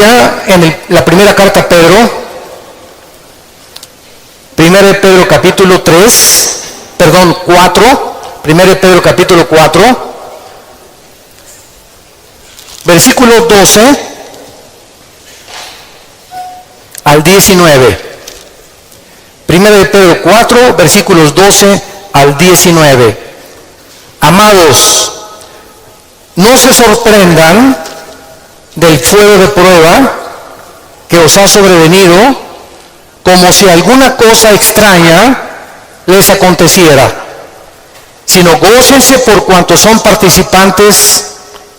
Biblia en la primera carta a Pedro, 1 de Pedro capítulo 4, 1 de Pedro capítulo 4, versículo 12 al 19. 1 de Pedro 4, versículos 12 al 19. Amados, no se sorprendan del fuego de prueba que os ha sobrevenido, como si alguna cosa extraña les aconteciera, sino gócense por cuanto son participantes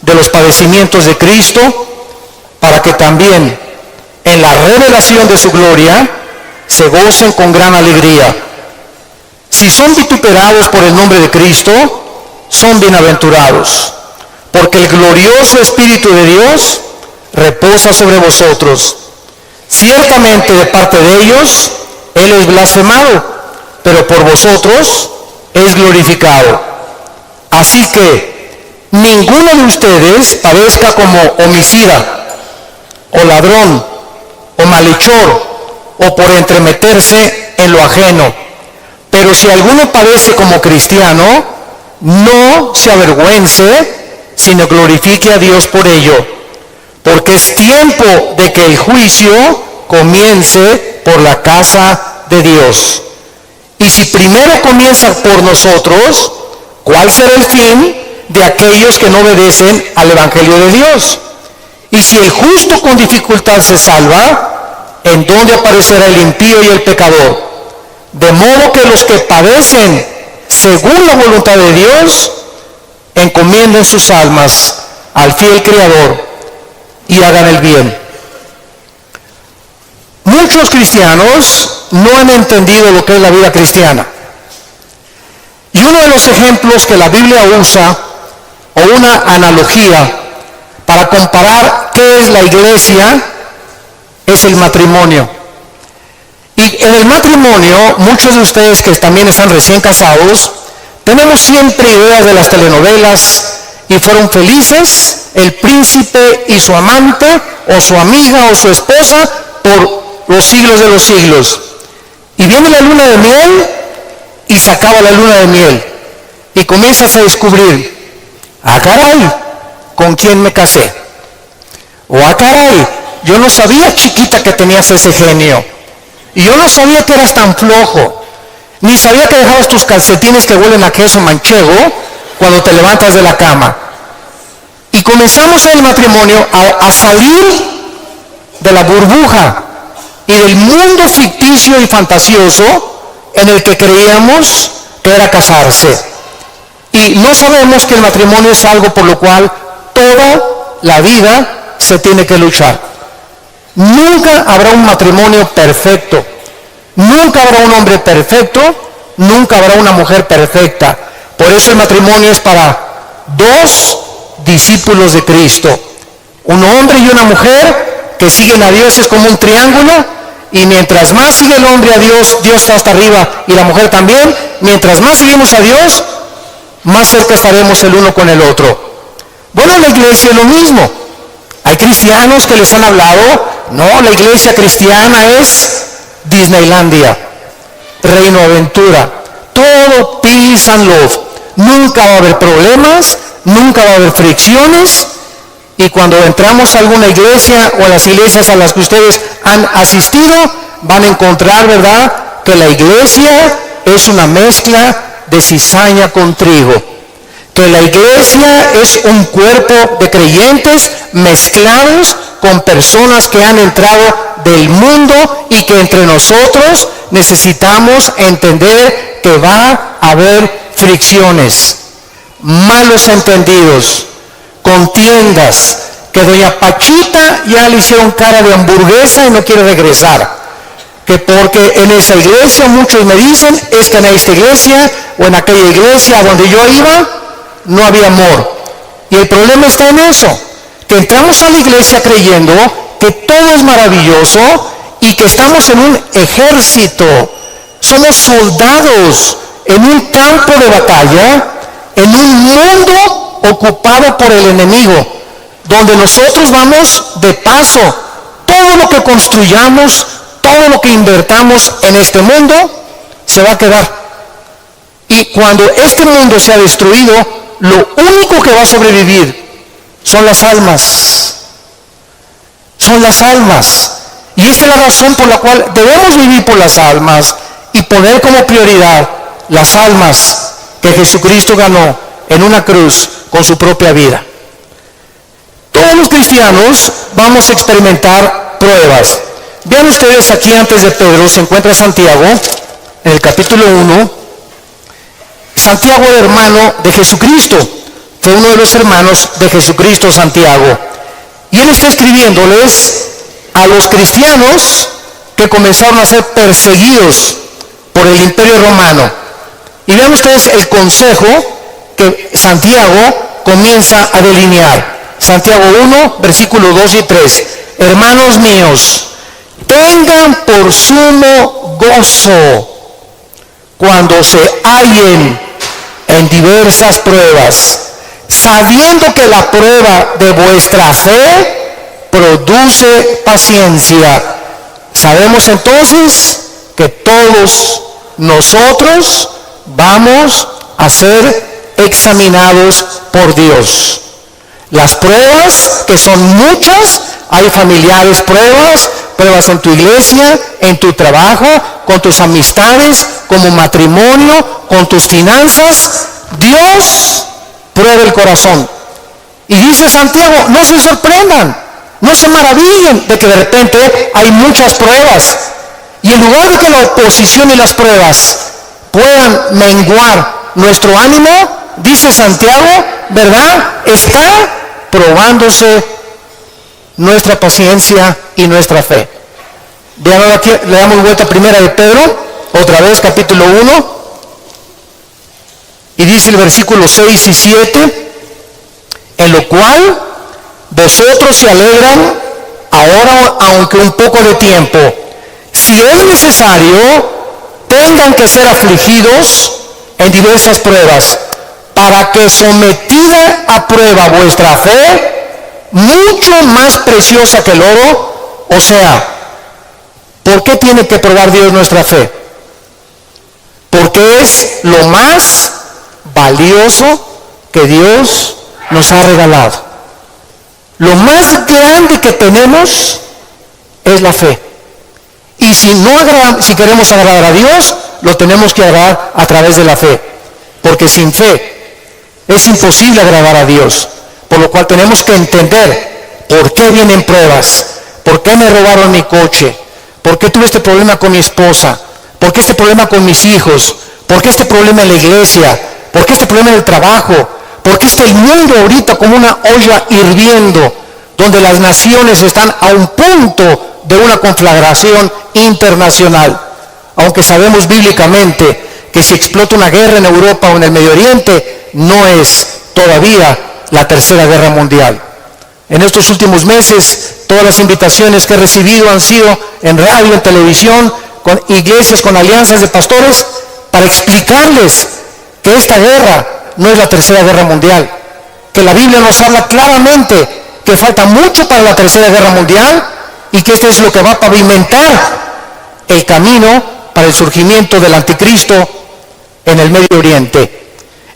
de los padecimientos de Cristo, para que también en la revelación de su gloria se gocen con gran alegría. Si son vituperados por el nombre de Cristo, son bienaventurados, porque el glorioso Espíritu de Dios reposa sobre vosotros. Ciertamente de parte de ellos Él es blasfemado, pero por vosotros es glorificado. Así que ninguno de ustedes padezca como homicida, o ladrón, o malhechor, o por entremeterse en lo ajeno. Pero si alguno padece como cristiano, no se avergüence, sino glorifique a Dios por ello, porque es tiempo de que el juicio comience por la casa de Dios. Y si primero comienza por nosotros, ¿cuál será el fin de aquellos que no obedecen al Evangelio de Dios? Y si el justo con dificultad se salva, ¿en dónde aparecerá el impío y el pecador? De modo que los que padecen según la voluntad de Dios, encomienden sus almas al fiel Creador y hagan el bien. Muchos cristianos no han entendido lo que es la vida cristiana. Y uno de los ejemplos que la Biblia usa, o una analogía para comparar qué es la iglesia, es el matrimonio. Y en el matrimonio, muchos de ustedes que también están recién casados, tenemos siempre ideas de las telenovelas, y fueron felices el príncipe y su amante, o su amiga o su esposa, por los siglos de los siglos. Y viene la luna de miel, y se acaba la luna de miel, y comienzas a descubrir, ah caray, ¿con quién me casé? O ah caray, yo no sabía, chiquita, que tenías ese genio, y yo no sabía que eras tan flojo, ni sabía que dejabas tus calcetines que huelen a queso manchego cuando te levantas de la cama. Y comenzamos en el matrimonio a salir de la burbuja y del mundo ficticio y fantasioso en el que creíamos que era casarse. Y no sabemos que el matrimonio es algo por lo cual toda la vida se tiene que luchar. Nunca habrá un matrimonio perfecto. Nunca habrá un hombre perfecto, nunca habrá una mujer perfecta. Por eso el matrimonio es para dos discípulos de Cristo. Un hombre y una mujer que siguen a Dios, es como un triángulo, y mientras más sigue el hombre a Dios, Dios está hasta arriba y la mujer también. Mientras más seguimos a Dios, más cerca estaremos el uno con el otro. Bueno, en la iglesia es lo mismo. Hay cristianos que les han hablado, no, la iglesia cristiana es Disneylandia, Reino Aventura, todo peace and love. Nunca va a haber problemas, nunca va a haber fricciones. Y cuando entramos a alguna iglesia o a las iglesias a las que ustedes han asistido, van a encontrar, ¿verdad?, que la iglesia es una mezcla de cizaña con trigo. Que la iglesia es un cuerpo de creyentes mezclados con personas que han entrado del mundo, y que entre nosotros necesitamos entender que va a haber fricciones, malos entendidos, contiendas, que doña Pachita ya le hicieron cara de hamburguesa y no quiere regresar, que porque en esa iglesia, muchos me dicen, es que en esta iglesia o en aquella iglesia donde yo iba no había amor. Y el problema está en eso, que entramos a la iglesia creyendo que todo es maravilloso y que estamos en un ejército, somos soldados en un campo de batalla, en un mundo ocupado por el enemigo, donde nosotros vamos de paso, todo lo que construyamos, todo lo que invertamos en este mundo, se va a quedar. Y cuando este mundo sea destruido, lo único que va a sobrevivir son las almas. Son las almas. Y esta es la razón por la cual debemos vivir por las almas y poner como prioridad las almas que Jesucristo ganó en una cruz con su propia vida. Todos los cristianos vamos a experimentar pruebas. Vean ustedes aquí antes de Pedro se encuentra Santiago, en el capítulo 1. Santiago era hermano de Jesucristo, fue uno de los hermanos de Jesucristo, Santiago. Y él está escribiéndoles a los cristianos que comenzaron a ser perseguidos por el Imperio Romano. Y vean ustedes el consejo que Santiago comienza a delinear. Santiago 1, versículos 2 y 3. Hermanos míos, tengan por sumo gozo cuando se hallen en diversas pruebas, sabiendo que la prueba de vuestra fe produce paciencia. Sabemos entonces que todos nosotros vamos a ser examinados por Dios. Las pruebas, que son muchas, hay familiares pruebas en tu iglesia, en tu trabajo, con tus amistades, como matrimonio, con tus finanzas. Dios prueba el corazón. Y dice Santiago, no se sorprendan, no se maravillen de que de repente hay muchas pruebas. Y en lugar de que la oposición y las pruebas puedan menguar nuestro ánimo, dice Santiago, ¿verdad? Está probándose nuestra paciencia y nuestra fe. Vean aquí, le damos vuelta a primera de Pedro, otra vez, capítulo 1, y dice el versículo 6 y 7, en lo cual vosotros se alegran ahora, aunque un poco de tiempo, si es necesario, tengan que ser afligidos en diversas pruebas, para que sometida a prueba vuestra fe, mucho más preciosa que el oro, o sea, ¿por qué tiene que probar Dios nuestra fe? Porque es lo más valioso que Dios nos ha regalado. Lo más grande que tenemos es la fe. Y si queremos agradar a Dios, lo tenemos que agradar a través de la fe. Porque sin fe es imposible agradar a Dios. Por lo cual tenemos que entender por qué vienen pruebas, por qué me robaron mi coche, por qué tuve este problema con mi esposa, por qué este problema con mis hijos, por qué este problema en la iglesia, por qué este problema en el trabajo, por qué está el mundo ahorita como una olla hirviendo, donde las naciones están a un punto de una conflagración internacional. Aunque sabemos bíblicamente que si explota una guerra en Europa o en el Medio Oriente, no es todavía la tercera guerra mundial. En estos últimos meses, todas las invitaciones que he recibido han sido en radio, en televisión, con iglesias, con alianzas de pastores, para explicarles que esta guerra no es la tercera guerra mundial, que la Biblia nos habla claramente que falta mucho para la tercera guerra mundial y que esto es lo que va a pavimentar el camino para el surgimiento del anticristo en el Medio Oriente.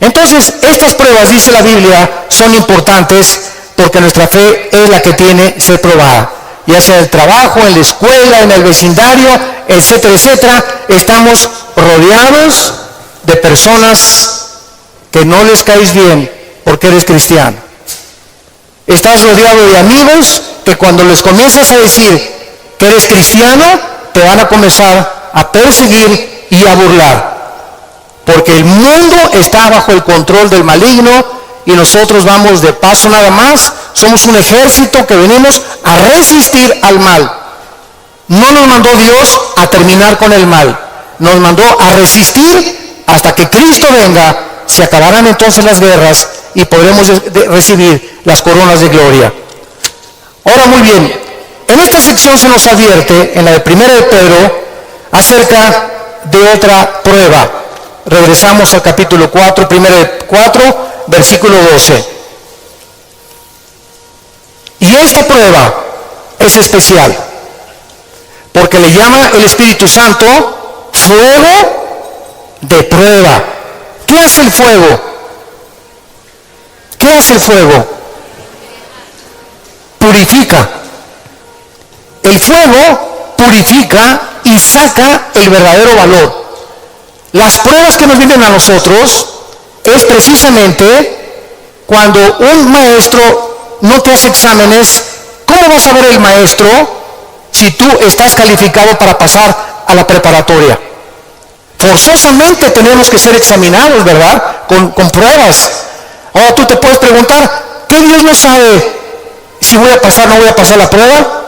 Entonces, estas pruebas, dice la Biblia, son importantes porque nuestra fe es la que tiene que ser probada. Ya sea en el trabajo, en la escuela, en el vecindario, etcétera, etcétera. Estamos rodeados de personas que no les caes bien porque eres cristiano. Estás rodeado de amigos que cuando les comienzas a decir que eres cristiano, te van a comenzar a perseguir y a burlar. Porque el mundo está bajo el control del maligno y nosotros vamos de paso nada más. Somos un ejército que venimos a resistir al mal. No nos mandó Dios a terminar con el mal. Nos mandó a resistir hasta que Cristo venga. Se acabarán entonces las guerras y podremos recibir las coronas de gloria. Ahora muy bien, en esta sección se nos advierte, en la de 1 de Pedro, acerca de otra prueba. Regresamos al capítulo 4, 1 de 4, versículo 12. Y esta prueba es especial. porque le llama el Espíritu Santo fuego de prueba. ¿Qué hace el fuego? ¿Qué hace el fuego? Purifica. El fuego purifica y saca el verdadero valor. Las pruebas que nos vienen a nosotros es precisamente cuando un maestro no te hace exámenes. ¿Cómo va a saber el maestro si tú estás calificado para pasar a la preparatoria? Forzosamente tenemos que ser examinados, ¿verdad? Con pruebas. Ahora tú te puedes preguntar, ¿qué Dios no sabe si voy a pasar o no voy a pasar la prueba?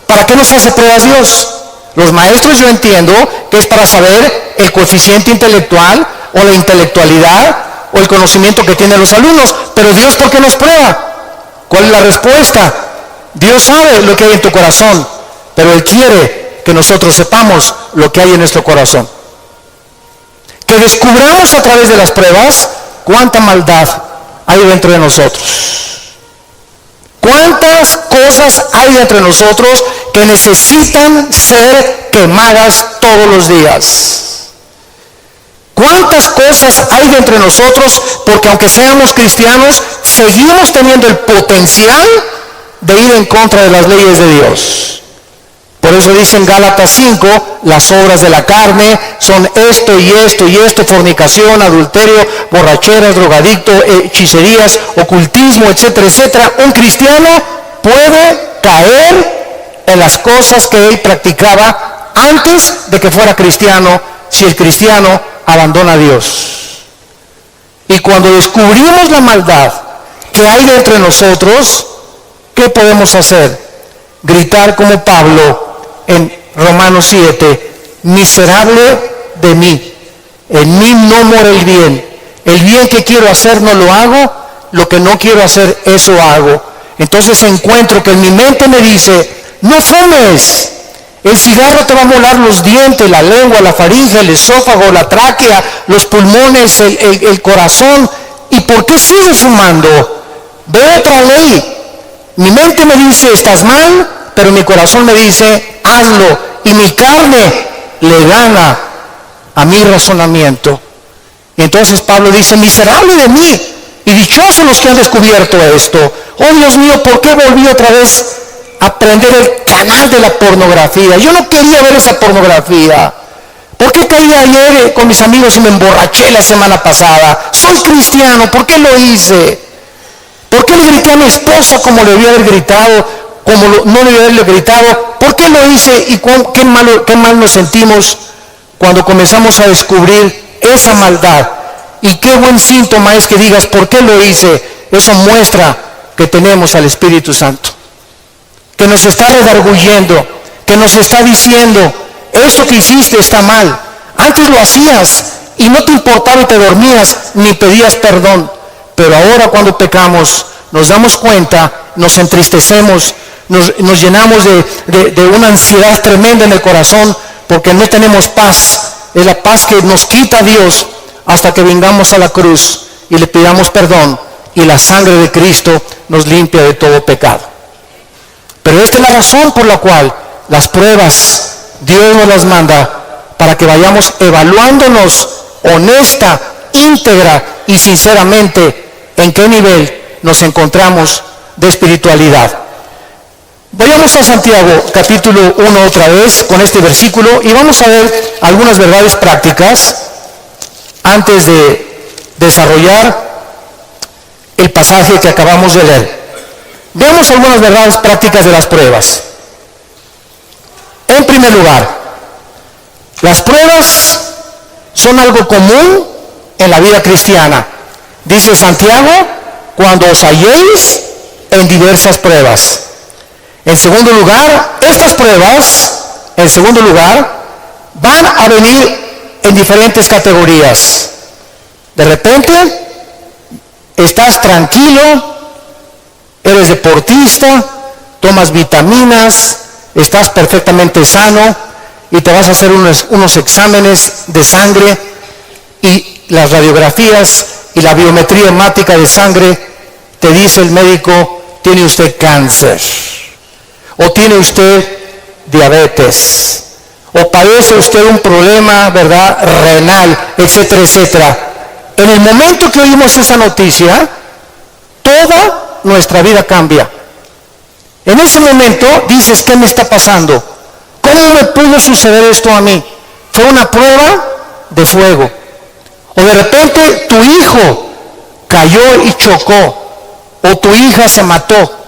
¿Para qué nos hace pruebas Dios? Los maestros, yo entiendo que es para saber el coeficiente intelectual o la intelectualidad o el conocimiento que tienen los alumnos. Pero Dios, ¿por qué nos prueba? ¿Cuál es la respuesta? Dios sabe lo que hay en tu corazón, pero Él quiere que nosotros sepamos lo que hay en nuestro corazón. Que descubramos a través de las pruebas cuánta maldad hay dentro de nosotros. ¿Cuántas cosas hay dentro de nosotros que necesitan ser quemadas todos los días? ¿Cuántas cosas hay dentro de nosotros? Porque aunque seamos cristianos, seguimos teniendo el potencial de ir en contra de las leyes de Dios. Por eso dice en Gálatas 5, las obras de la carne son esto y esto y esto: fornicación, adulterio, borracheras, drogadicto, hechicerías, ocultismo, etcétera, etcétera. Un cristiano puede caer en las cosas que él practicaba antes de que fuera cristiano, si el cristiano abandona a Dios. Y cuando descubrimos la maldad que hay dentro de nosotros, ¿qué podemos hacer? Gritar como Pablo en Romanos 7, miserable de mí, en mí no mora el bien que quiero hacer no lo hago, lo que no quiero hacer eso hago. Entonces encuentro que en mi mente me dice, no fumes, el cigarro te va a molar los dientes, la lengua, la faringe, el esófago, la tráquea, los pulmones, el corazón. ¿Y por qué sigues fumando? Ve otra ley. Mi mente me dice, estás mal, pero mi corazón me dice, hazlo. Y mi carne le gana a mi razonamiento. Y entonces Pablo dice, miserable de mí, y dichosos los que han descubierto esto. Oh Dios mío, ¿por qué volví otra vez a prender el canal de la pornografía? Yo no quería ver esa pornografía. ¿Por qué caí ayer con mis amigos y me emborraché la semana pasada? Soy cristiano, ¿por qué lo hice? ¿Por qué le grité a mi esposa como le debía haber gritado, como no le debía haberle gritado? ¿Por qué lo hice? Y qué mal nos sentimos cuando comenzamos a descubrir esa maldad. Y qué buen síntoma es que digas, ¿por qué lo hice? Eso muestra que tenemos al Espíritu Santo, que nos está redarguyendo, que nos está diciendo, eso que hiciste está mal. Antes lo hacías y no te importaba y te dormías ni pedías perdón. Pero ahora cuando pecamos, nos damos cuenta, nos entristecemos, nos llenamos de una ansiedad tremenda en el corazón, porque no tenemos paz. Es la paz que nos quita Dios hasta que vengamos a la cruz y le pidamos perdón, y la sangre de Cristo nos limpia de todo pecado. Pero esta es la razón por la cual las pruebas Dios nos las manda, para que vayamos evaluándonos honesta, íntegra y sinceramente en qué nivel nos encontramos de espiritualidad. Vayamos a Santiago capítulo 1 otra vez con este versículo y vamos a ver algunas verdades prácticas antes de desarrollar el pasaje que acabamos de leer. Veamos algunas verdades prácticas de las pruebas. En primer lugar, las pruebas son algo común en la vida cristiana. Dice Santiago, cuando os halléis en diversas pruebas. En segundo lugar, estas pruebas, en segundo lugar, van a venir en diferentes categorías. De repente, estás tranquilo, eres deportista, tomas vitaminas, estás perfectamente sano y te vas a hacer unos exámenes de sangre y las radiografías y la biometría hemática de sangre te dice el médico, tiene usted cáncer o tiene usted diabetes, o padece usted un problema, ¿verdad?, renal, etcétera, etcétera. En el momento que oímos esa noticia, toda nuestra vida cambia. En ese momento dices, ¿qué me está pasando? ¿Cómo me pudo suceder esto a mí? Fue una prueba de fuego. O de repente tu hijo cayó y chocó, o tu hija se mató,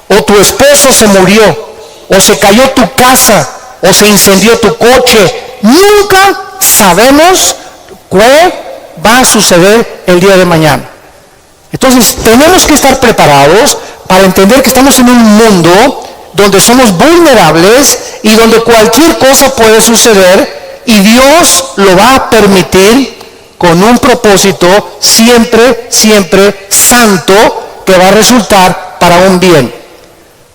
o tu esposo se murió, o se cayó tu casa, o se incendió tu coche. Nunca sabemos qué va a suceder el día de mañana. Entonces tenemos que estar preparados para entender que estamos en un mundo donde somos vulnerables y donde cualquier cosa puede suceder, y Dios lo va a permitir con un propósito siempre, siempre santo, que va a resultar para un bien.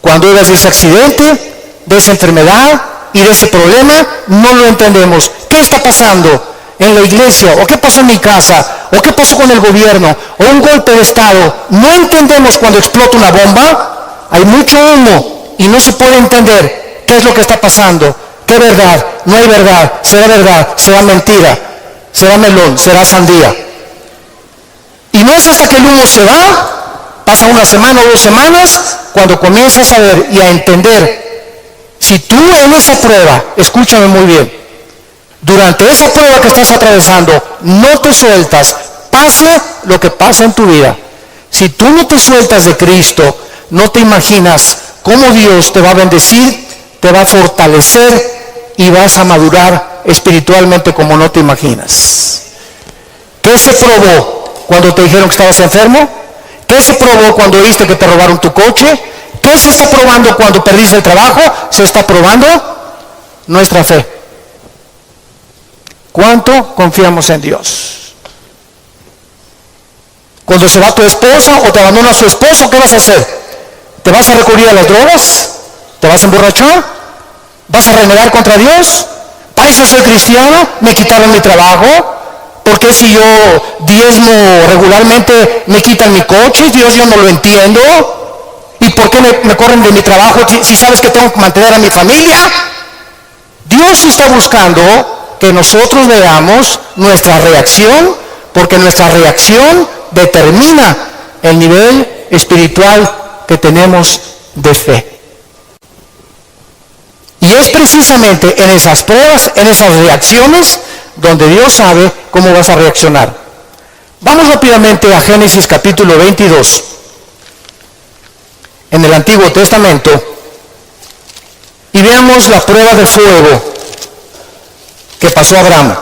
Cuando oigas de ese accidente, de esa enfermedad y de ese problema, no lo entendemos. ¿Qué está pasando en la iglesia? ¿O qué pasó en mi casa? ¿O qué pasó con el gobierno? ¿O un golpe de estado? No entendemos cuando explota una bomba. Hay mucho humo y no se puede entender qué es lo que está pasando. ¿Qué verdad? No hay verdad. Será mentira, será melón, será sandía. Y no es hasta que el humo se va, pasa una semana o 2 semanas, cuando comienzas a ver y a entender. Si tú en esa prueba, escúchame muy bien, durante esa prueba que estás atravesando, no te sueltas, pase lo que pase en tu vida. Si tú no te sueltas de Cristo, no te imaginas cómo Dios te va a bendecir, te va a fortalecer y vas a madurar espiritualmente como no te imaginas. ¿Qué se probó cuando te dijeron que estabas enfermo? ¿Qué se probó cuando oíste que te robaron tu coche? ¿Qué se está probando cuando perdiste el trabajo? Se está probando nuestra fe. ¿Cuánto confiamos en Dios? Cuando se va tu esposa o te abandona su esposo, ¿qué vas a hacer? ¿Te vas a recurrir a las drogas? ¿Te vas a emborrachar? ¿Vas a renegar contra Dios? ¿Para eso soy cristiano? ¿Me quitaron mi trabajo? ¿Por qué si yo diezmo regularmente me quitan mi coche? Dios, yo no lo entiendo. ¿Y por qué me corren de mi trabajo si sabes que tengo que mantener a mi familia? Dios está buscando que nosotros veamos nuestra reacción, porque nuestra reacción determina el nivel espiritual que tenemos de fe. Y es precisamente en esas pruebas, en esas reacciones, donde Dios sabe cómo vas a reaccionar. Vamos rápidamente a Génesis capítulo 22. En el Antiguo Testamento, y veamos la prueba de fuego que pasó a Abraham.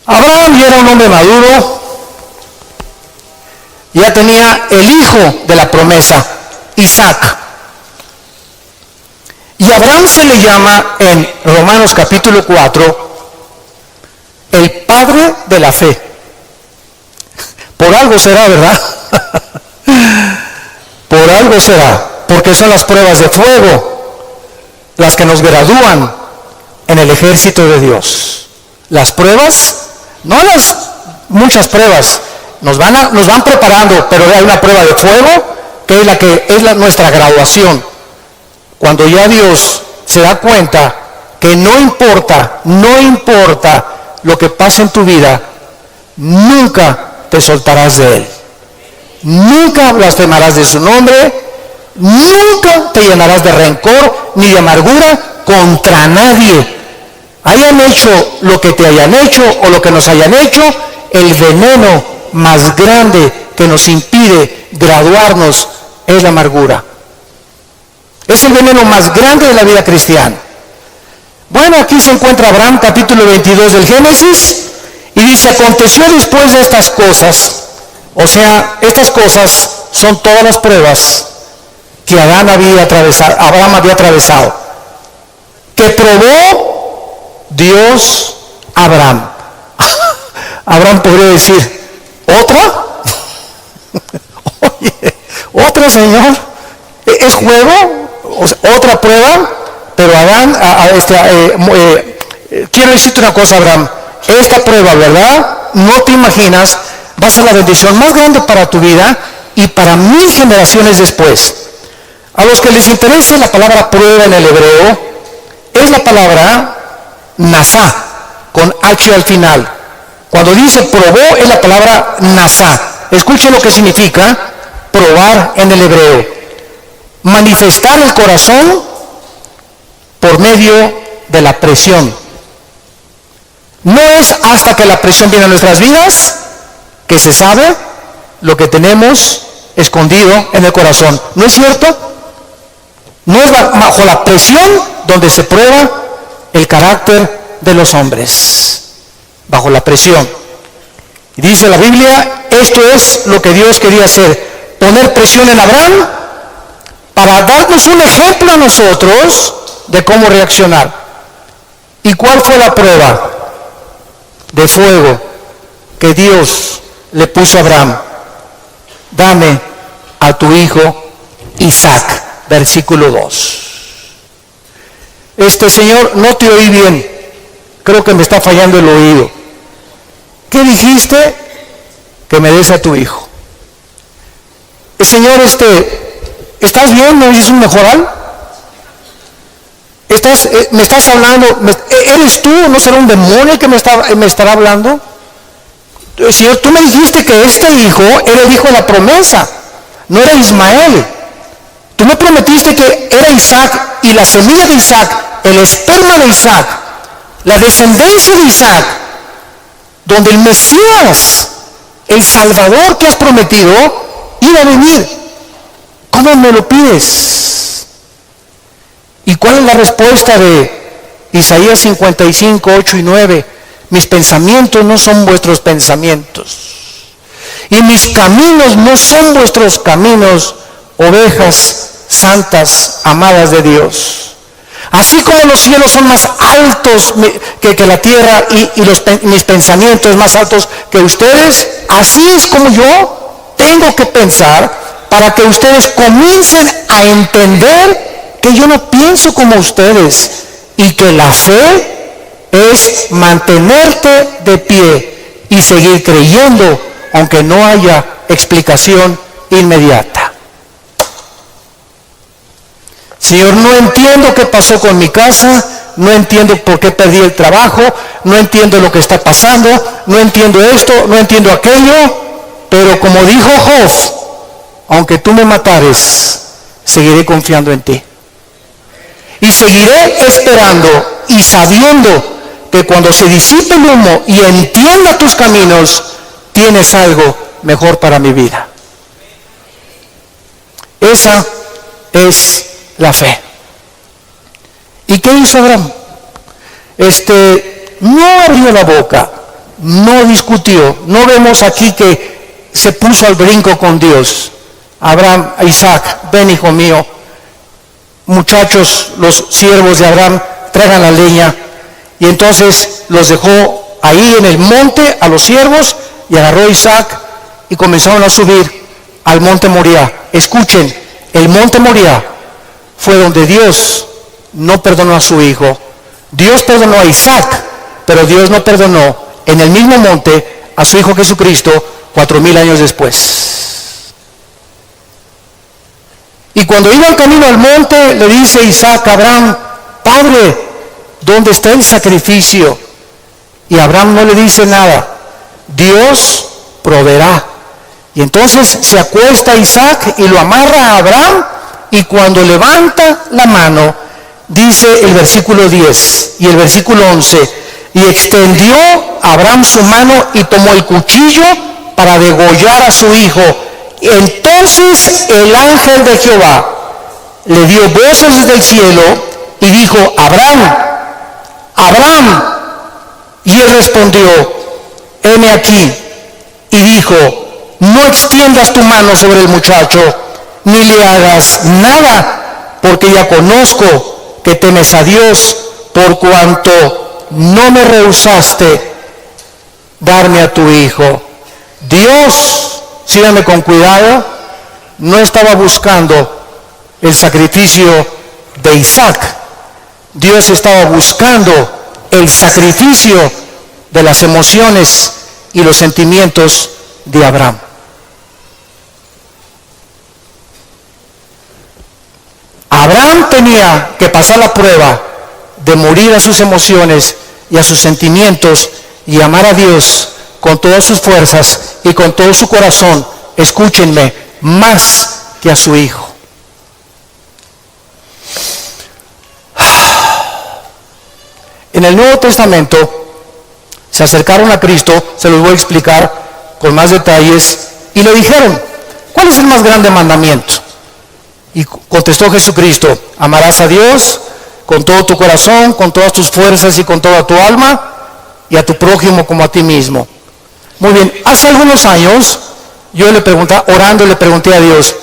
Abraham ya era un hombre maduro, ya tenía el hijo de la promesa, Isaac. Y Abraham se le llama en Romanos capítulo 4 el padre de la fe. Por algo será, ¿verdad? Por algo será, porque son las pruebas de fuego las que nos gradúan en el ejército de Dios. Las pruebas, no las muchas pruebas, nos van preparando, pero hay una prueba de fuego que es nuestra graduación. Cuando ya Dios se da cuenta que no importa lo que pase en tu vida, nunca te soltarás de Él. Nunca blasfemarás de su nombre, nunca te llenarás de rencor ni de amargura contra nadie. Hayan hecho lo que te hayan hecho o lo que nos hayan hecho, el veneno más grande que nos impide graduarnos es la amargura. Es el veneno más grande de la vida cristiana. Bueno, aquí se encuentra Abraham, capítulo 22 del Génesis, y dice: aconteció después de estas cosas, o sea, estas cosas son todas las pruebas que Abraham había atravesado, que probó Dios a Abraham. Abraham podría decir: ¿otra? Oye, ¿otra, Señor? ¿Es juego? ¿Otra prueba? Pero Abraham, quiero decirte una cosa, Abraham, esta prueba, ¿verdad? No te imaginas, va a ser la bendición más grande para tu vida y para 1000 generaciones después. A los que les interese la palabra prueba en el hebreo, es la palabra nasá, con H al final. Cuando dice probó, es la palabra nasá. Escuchen lo que significa probar en el hebreo. Manifestar el corazón por medio de la presión. No es hasta que la presión viene a nuestras vidas que se sabe lo que tenemos escondido en el corazón. ¿No es cierto? No es bajo la presión donde se prueba el carácter de los hombres. Bajo la presión. Y dice la Biblia, esto es lo que Dios quería hacer. Poner presión en Abraham para darnos un ejemplo a nosotros de cómo reaccionar. ¿Y cuál fue la prueba de fuego que Dios le puso a Abraham? Dame a tu hijo Isaac. Versículo 2. Señor, no te oí bien. Creo que me está fallando el oído. ¿Qué dijiste? Que me des a tu hijo. Señor, ¿estás bien? ¿Me dices un mejoral? ¿Me estás hablando? ¿Eres tú? ¿No será un demonio que me estará hablando? Señor, tú me dijiste que este hijo era el hijo de la promesa, no era Ismael. Tú me prometiste que era Isaac y la semilla de Isaac, el esperma de Isaac, la descendencia de Isaac, donde el Mesías, el Salvador que has prometido, iba a venir. ¿Cómo me lo pides? ¿Y cuál es la respuesta de Isaías 55, 8 y 9? Mis pensamientos no son vuestros pensamientos, y mis caminos no son vuestros caminos, ovejas santas, amadas de Dios. Así como los cielos son más altos que la tierra y mis pensamientos más altos que ustedes, así es como yo tengo que pensar para que ustedes comiencen a entender que yo no pienso como ustedes y que la fe es mantenerte de pie y seguir creyendo aunque no haya explicación inmediata. Señor, no entiendo qué pasó con mi casa, no entiendo por qué perdí el trabajo, no entiendo lo que está pasando, no entiendo esto, no entiendo aquello, pero como dijo Job, aunque tú me matares, seguiré confiando en ti. Y seguiré esperando y sabiendo que cuando se disipe el humo y entienda tus caminos, tienes algo mejor para mi vida. Esa es la fe. ¿Y qué hizo Abraham? No abrió la boca, no discutió. No vemos aquí que se puso al brinco con Dios. Abraham, Isaac, ven hijo mío. Muchachos, los siervos de Abraham, traigan la leña. Y entonces los dejó ahí en el monte a los siervos y agarró a Isaac y comenzaron a subir al monte Moriah. Escuchen, el monte Moriah fue donde Dios no perdonó a su hijo. Dios perdonó a Isaac, pero Dios no perdonó en el mismo monte a su hijo Jesucristo 4000 años después. Y cuando iban camino al monte, le dice Isaac a Abraham, Padre, ¿dónde está el sacrificio? Y Abraham no le dice nada. Dios proveerá. Y entonces se acuesta Isaac y lo amarra a Abraham, y cuando levanta la mano, dice el versículo 10 y el versículo 11, y extendió Abraham su mano y tomó el cuchillo para degollar a su hijo. Entonces el ángel de Jehová le dio voces desde el cielo y dijo, Abraham, Abraham. Y él respondió, heme aquí. Y dijo, no extiendas tu mano sobre el muchacho, ni le hagas nada, porque ya conozco que temes a Dios, por cuanto no me rehusaste darme a tu hijo. Dios, síganme con cuidado, no estaba buscando el sacrificio de Isaac. Dios estaba buscando el sacrificio de las emociones y los sentimientos de Abraham. Abraham tenía que pasar la prueba de morir a sus emociones y a sus sentimientos y amar a Dios con todas sus fuerzas y con todo su corazón, escúchenme, más que a su hijo. En el Nuevo Testamento se acercaron a Cristo, se los voy a explicar con más detalles, y le dijeron, ¿cuál es el más grande mandamiento? Y contestó Jesucristo, amarás a Dios con todo tu corazón, con todas tus fuerzas y con toda tu alma, y a tu prójimo como a ti mismo. Muy bien, hace algunos años yo le pregunté, orando le pregunté a Dios,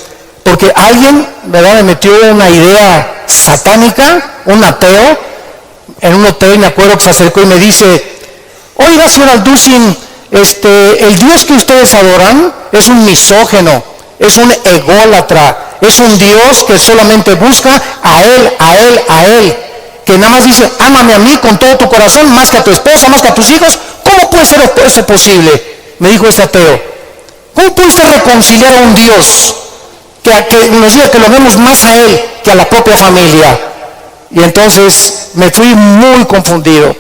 porque alguien, ¿verdad?, me metió una idea satánica, un ateo, en un hotel, me acuerdo que se acercó y me dice, oiga, señor Alducin, el Dios que ustedes adoran es un misógeno, es un ególatra, es un Dios que solamente busca a Él, que nada más dice, ámame a mí con todo tu corazón, más que a tu esposa, más que a tus hijos. ¿Cómo puede ser eso posible? Me dijo ese ateo. ¿Cómo puede usted reconciliar a un Dios que nos diga que lo vemos más a Él que a la propia familia? Y entonces me fui muy confundido.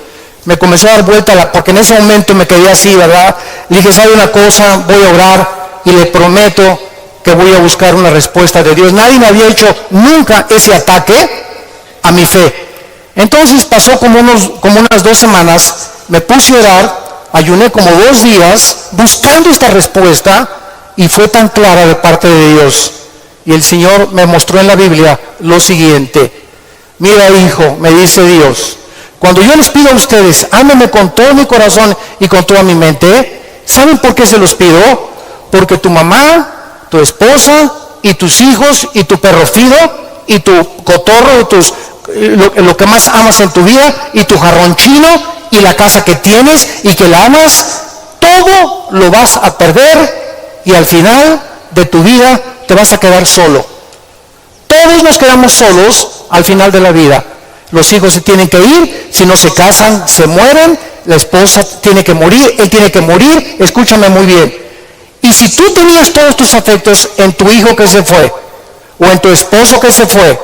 Me comenzó a dar vuelta, porque en ese momento me quedé así, ¿verdad? Le dije, ¿sabe una cosa? Voy a orar y le prometo que voy a buscar una respuesta de Dios. Nadie me había hecho nunca ese ataque a mi fe. Entonces pasó como unas 2 semanas, me puse a orar, ayuné como 2 días buscando esta respuesta y fue tan clara de parte de Dios. Y el Señor me mostró en la Biblia lo siguiente. Mira, hijo, me dice Dios, cuando yo les pido a ustedes, ámenme con todo mi corazón y con toda mi mente, ¿saben por qué se los pido? Porque tu mamá, tu esposa y tus hijos y tu perro fido y tu cotorro y lo que más amas en tu vida y tu jarrón chino y la casa que tienes y que la amas, todo lo vas a perder y al final de tu vida te vas a quedar solo. Todos nos quedamos solos al final de la vida. Los hijos se tienen que ir, si no se casan, se mueren, la esposa tiene que morir, él tiene que morir, escúchame muy bien. Y si tú tenías todos tus afectos en tu hijo que se fue, o en tu esposo que se fue,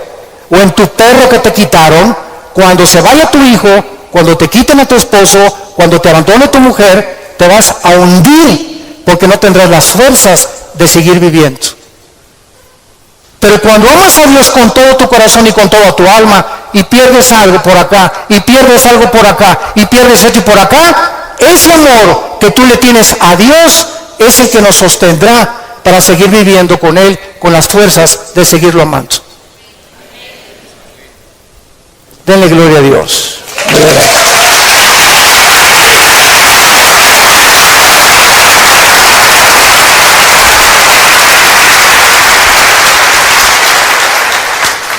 o en tu perro que te quitaron, cuando se vaya tu hijo, cuando te quiten a tu esposo, cuando te abandone tu mujer, te vas a hundir, porque no tendrás las fuerzas de seguir viviendo. Pero cuando amas a Dios con todo tu corazón y con toda tu alma, y pierdes algo por acá, y pierdes algo por acá, y pierdes esto y por acá, ese amor que tú le tienes a Dios es el que nos sostendrá para seguir viviendo con Él, con las fuerzas de seguirlo amando. Denle gloria a Dios.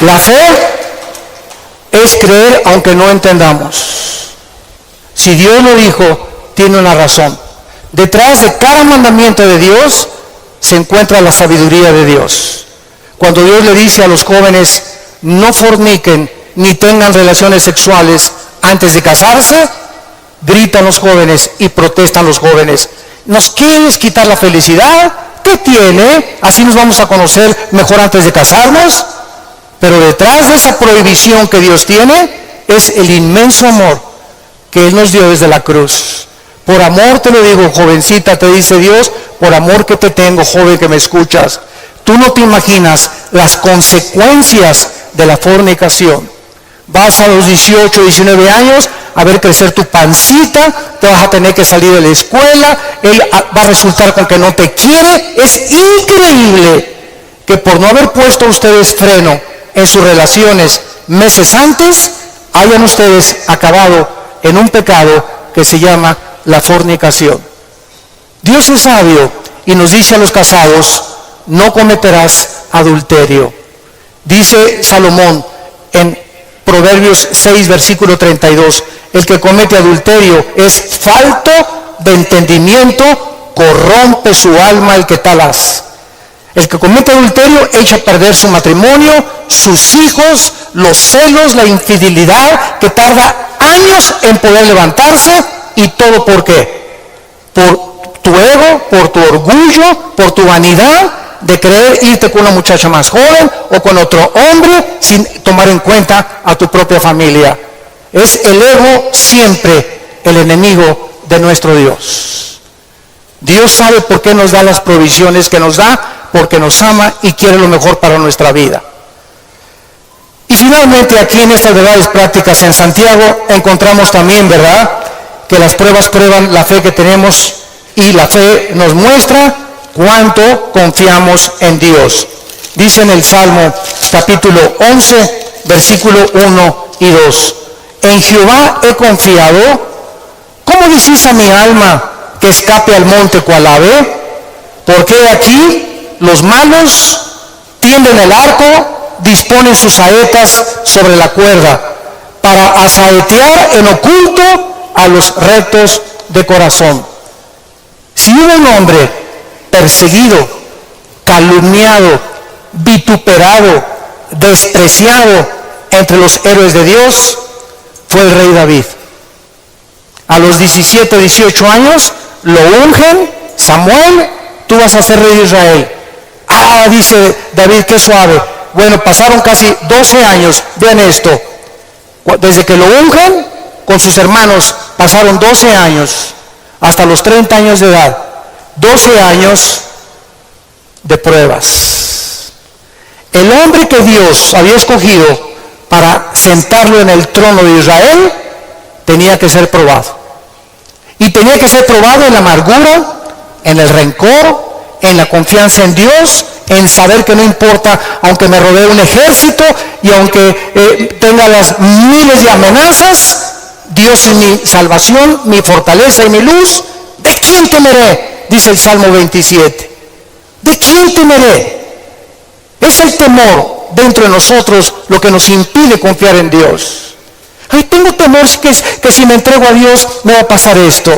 La fe es creer aunque no entendamos. Si Dios lo dijo, tiene una razón. Detrás de cada mandamiento de Dios se encuentra la sabiduría de Dios. Cuando Dios le dice a los jóvenes, no forniquen ni tengan relaciones sexuales antes de casarse, gritan los jóvenes y protestan los jóvenes. ¿Nos quieres quitar la felicidad? ¿Qué tiene? Así nos vamos a conocer mejor antes de casarnos. Pero detrás de esa prohibición que Dios tiene es el inmenso amor que Él nos dio desde la cruz. Por amor te lo digo, jovencita, te dice Dios, por amor que te tengo, joven que me escuchas. Tú no te imaginas las consecuencias de la fornicación. Vas a los 18, 19 años a ver crecer tu pancita, te vas a tener que salir de la escuela, él va a resultar con que no te quiere. Es increíble que por no haber puesto ustedes freno en sus relaciones meses antes, hayan ustedes acabado en un pecado que se llama la fornicación. Dios es sabio y nos dice a los casados, no cometerás adulterio. Dice Salomón en Proverbios 6, versículo 32, el que comete adulterio es falto de entendimiento, corrompe su alma el que tal hace. El que comete adulterio echa a perder su matrimonio, sus hijos, los celos, la infidelidad, que tarda años en poder levantarse. ¿Y todo por qué? Por tu ego, por tu orgullo, por tu vanidad, de querer irte con una muchacha más joven o con otro hombre sin tomar en cuenta a tu propia familia. Es el ego siempre el enemigo de nuestro Dios. Dios sabe por qué nos da las provisiones que nos da, porque nos ama y quiere lo mejor para nuestra vida. Y finalmente aquí en estas verdades prácticas en Santiago encontramos también, ¿verdad?, que las pruebas prueban la fe que tenemos y la fe nos muestra cuánto confiamos en Dios. Dice en el Salmo capítulo 11, versículo 1 y 2. En Jehová he confiado. ¿Cómo decís a mi alma que escape al monte cual ave? Porque aquí los malos tienden el arco, disponen sus saetas sobre la cuerda, para asaetear en oculto a los rectos de corazón. Si hubo un hombre perseguido, calumniado, vituperado, despreciado entre los héroes de Dios, fue el rey David. A los 17, 18 años lo ungen, Samuel, tú vas a ser rey de Israel. Dice David, qué suave. Bueno, pasaron casi 12 años, vean esto, desde que lo ungen con sus hermanos, pasaron 12 años, hasta los 30 años de edad, 12 años de pruebas. El hombre que Dios había escogido para sentarlo en el trono de Israel, tenía que ser probado. Y tenía que ser probado en la amargura, en el rencor, en la confianza en Dios, en saber que no importa, aunque me rodee un ejército y aunque tenga las miles de amenazas, Dios es mi salvación, mi fortaleza y mi luz. ¿De quién temeré? Dice el Salmo 27. ¿De quién temeré? Es el temor dentro de nosotros lo que nos impide confiar en Dios. Tengo temor que si me entrego a Dios me va a pasar esto.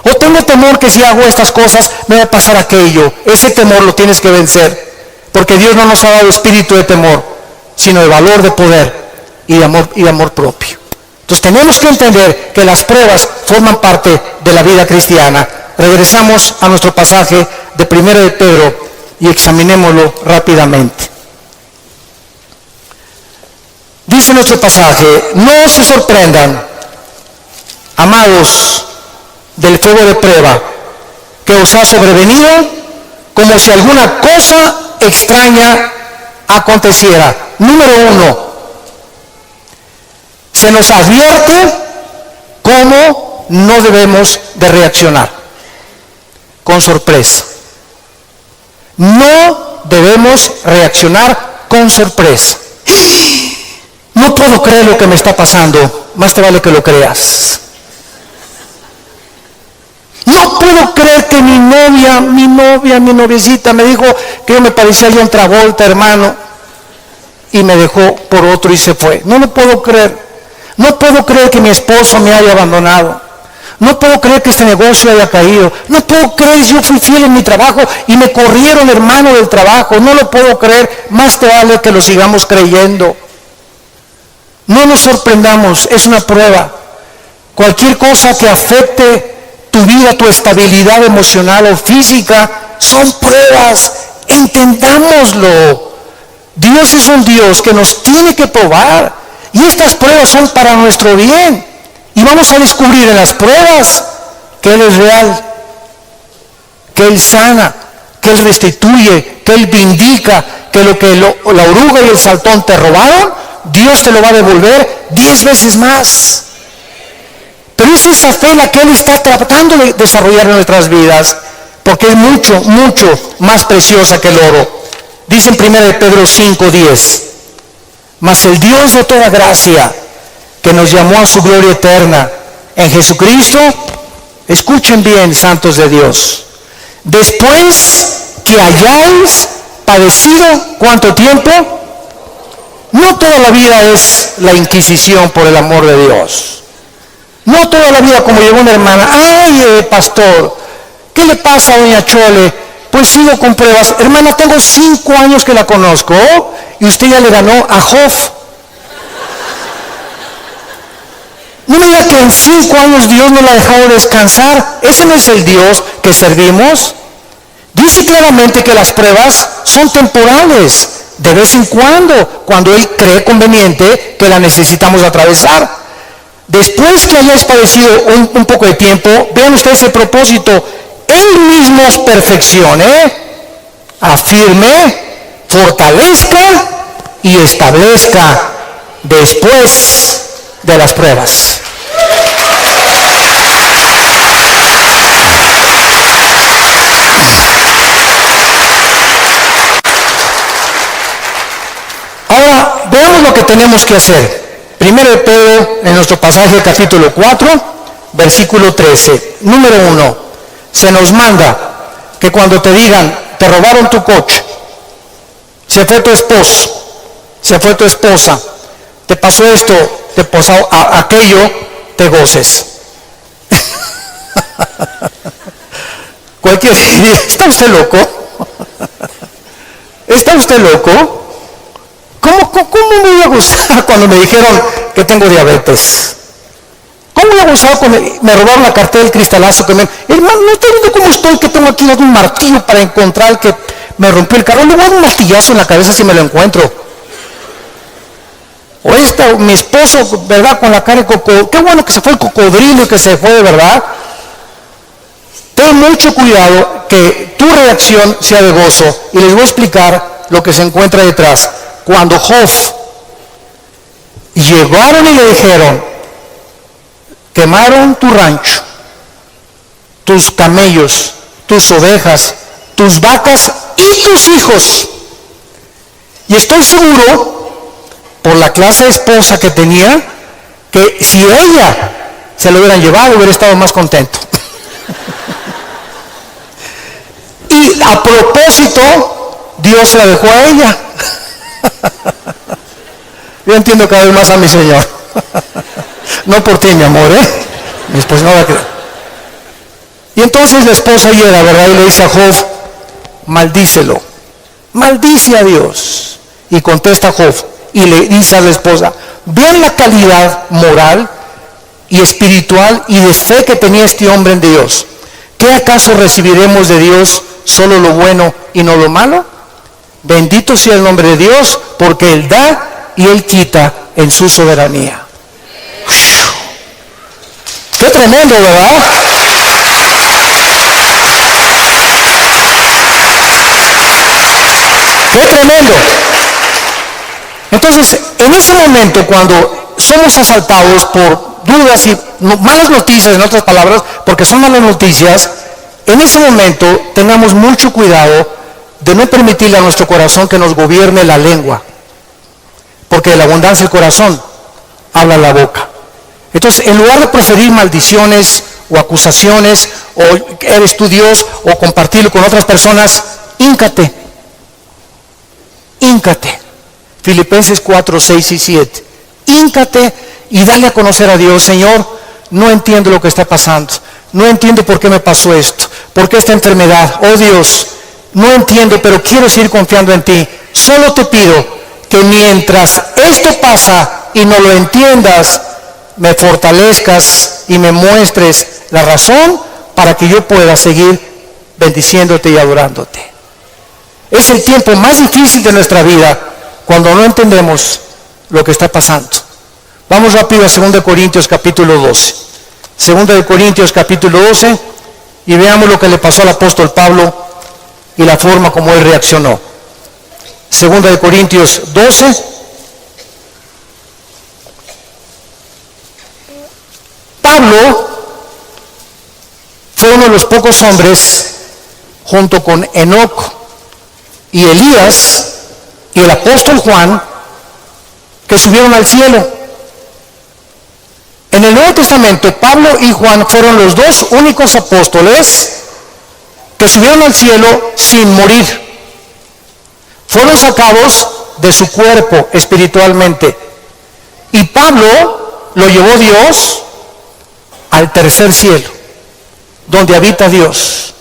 O tengo temor que si hago estas cosas me va a pasar aquello. Ese temor lo tienes que vencer. Porque Dios no nos ha dado espíritu de temor, sino de valor, de poder y de amor propio. Entonces tenemos que entender que las pruebas forman parte de la vida cristiana. Regresamos a nuestro pasaje de 1 de Pedro y examinémoslo rápidamente. Dice nuestro pasaje, no se sorprendan, amados, del fuego de prueba que os ha sobrevenido, como si alguna cosa extraña aconteciera. Número 1, se nos advierte cómo no debemos de reaccionar. Con sorpresa. No debemos reaccionar con sorpresa. No puedo creer lo que me está pasando. Más te vale que lo creas. No puedo creer que mi noviecita me dijo que yo me parecía a John Travolta, hermano, y me dejó por otro y se fue. No lo puedo creer. No puedo creer que mi esposo me haya abandonado. No puedo creer que este negocio haya caído. No puedo creer que yo fui fiel en mi trabajo y me corrieron, hermano, del trabajo. No lo puedo creer. Más te vale que lo sigamos creyendo. No nos sorprendamos, es una prueba. Cualquier cosa que afecte tu vida, tu estabilidad emocional o física, son pruebas. Entendámoslo. Dios es un Dios que nos tiene que probar. Y estas pruebas son para nuestro bien. Y vamos a descubrir en las pruebas que Él es real, que Él sana, que Él restituye, que Él vindica, que lo que la oruga y el saltón te robaron, Dios te lo va a devolver 10 veces más. Pero es esa fe la que Él está tratando de desarrollar en nuestras vidas, porque es mucho, mucho más preciosa que el oro. Dice en 1 de Pedro 5:10, mas el Dios de toda gracia, que nos llamó a su gloria eterna en Jesucristo, escuchen bien, santos de Dios, después que hayáis padecido, ¿cuánto tiempo? No toda la vida es la Inquisición por el amor de Dios. No toda la vida como llegó una hermana, pastor, ¿qué le pasa a doña Chole? Pues sigo con pruebas. Hermana, tengo 5 años que la conozco y usted ya le ganó a Job. No me diga que en 5 años Dios no la ha dejado descansar. Ese no es el Dios que servimos. Dice claramente que las pruebas son temporales, de vez en cuando Él cree conveniente que la necesitamos atravesar. Después que hayáis padecido un poco de tiempo, vean ustedes el propósito, Él mismo os perfeccione, afirme, fortalezca y establezca después de las pruebas. Ahora, veamos lo que tenemos que hacer. Primero de Pedro, en nuestro pasaje capítulo 4, versículo 13. Número 1, se nos manda que cuando te digan, te robaron tu coche, se fue tu esposo, se fue tu esposa, te pasó esto, te pasó aquello, te goces. Cualquier día, ¿está usted loco? ¿Está usted loco? ¿Cómo me voy a gozar cuando me dijeron que tengo diabetes? ¿Cómo voy a gozar cuando me robaron la cartera del cristalazo que me... Hermano, no estoy viendo cómo estoy, que tengo aquí un martillo para encontrar el que me rompió el carro. Le voy a dar un martillazo en la cabeza si me lo encuentro. O mi esposo, ¿verdad? Con la cara de cocodrilo. Qué bueno que se fue el cocodrilo y que se fue, ¿verdad? Ten mucho cuidado que tu reacción sea de gozo. Y les voy a explicar lo que se encuentra detrás. Cuando Job llegaron y le dijeron, quemaron tu rancho, tus camellos, tus ovejas, tus vacas y tus hijos. Y estoy seguro, por la clase de esposa que tenía, que si ella se lo hubieran llevado, hubiera estado más contento. Y a propósito, Dios se la dejó a ella. Yo entiendo cada vez más a mi Señor. No por ti, mi amor, mi esposa no va a creer. Y entonces la esposa llega, ¿verdad? Y le dice a Job, maldícelo, maldice a Dios. Y contesta Job, y le dice a la esposa, vean la calidad moral y espiritual y de fe que tenía este hombre en Dios. ¿Qué acaso recibiremos de Dios solo lo bueno y no lo malo? Bendito sea el nombre de Dios, porque Él da y Él quita en su soberanía. ¡Qué tremendo!, ¿verdad? ¡Qué tremendo! Entonces, en ese momento, cuando somos asaltados por dudas y malas noticias, en otras palabras, porque son malas noticias, en ese momento tengamos mucho cuidado de no permitirle a nuestro corazón que nos gobierne la lengua, porque de la abundancia del corazón habla la boca. Entonces, en lugar de proferir maldiciones o acusaciones, o eres tú Dios, o compartirlo con otras personas, híncate. Filipenses 4, 6 y 7. Híncate y dale a conocer a Dios. Señor, no entiendo lo que está pasando. No entiendo por qué me pasó esto. ¿Por qué esta enfermedad? Oh Dios, no entiendo, pero quiero seguir confiando en ti. Solo te pido que mientras esto pasa y no lo entiendas, me fortalezcas y me muestres la razón para que yo pueda seguir bendiciéndote y adorándote. Es el tiempo más difícil de nuestra vida cuando no entendemos lo que está pasando. Vamos rápido a 2 Corintios capítulo 12. 2 Corintios capítulo 12 y veamos lo que le pasó al apóstol Pablo y la forma como él reaccionó. 2 Corintios 12. Pablo fue uno de los pocos hombres, junto con Enoc y Elías y el apóstol Juan, que subieron al cielo. En el Nuevo Testamento, Pablo y Juan fueron los dos únicos apóstoles que subieron al cielo sin morir. Fueron sacados de su cuerpo espiritualmente. Y Pablo lo llevó Dios al tercer cielo, donde habita Dios.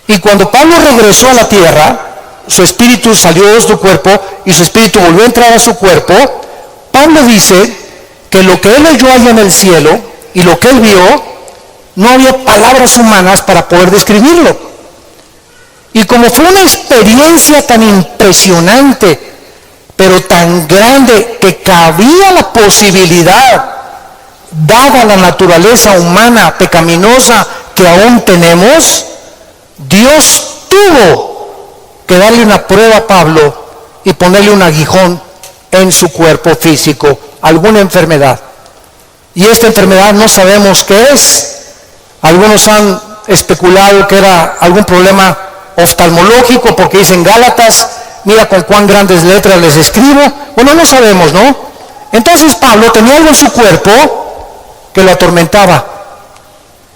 Y cuando Pablo regresó a la tierra, su espíritu salió de su cuerpo y su espíritu volvió a entrar a su cuerpo. Pablo dice que lo que él oyó allá en el cielo y lo que él vio, no había palabras humanas para poder describirlo. Y como fue una experiencia tan impresionante, pero tan grande, que cabía la posibilidad, dada la naturaleza humana pecaminosa que aún tenemos, Dios tuvo que darle una prueba a Pablo y ponerle un aguijón en su cuerpo físico, alguna enfermedad. Y esta enfermedad no sabemos qué es. Algunos han especulado que era algún problema oftalmológico, porque dicen Gálatas, mira con cuán grandes letras les escribo. Bueno, no sabemos, ¿no? Entonces Pablo tenía algo en su cuerpo que lo atormentaba,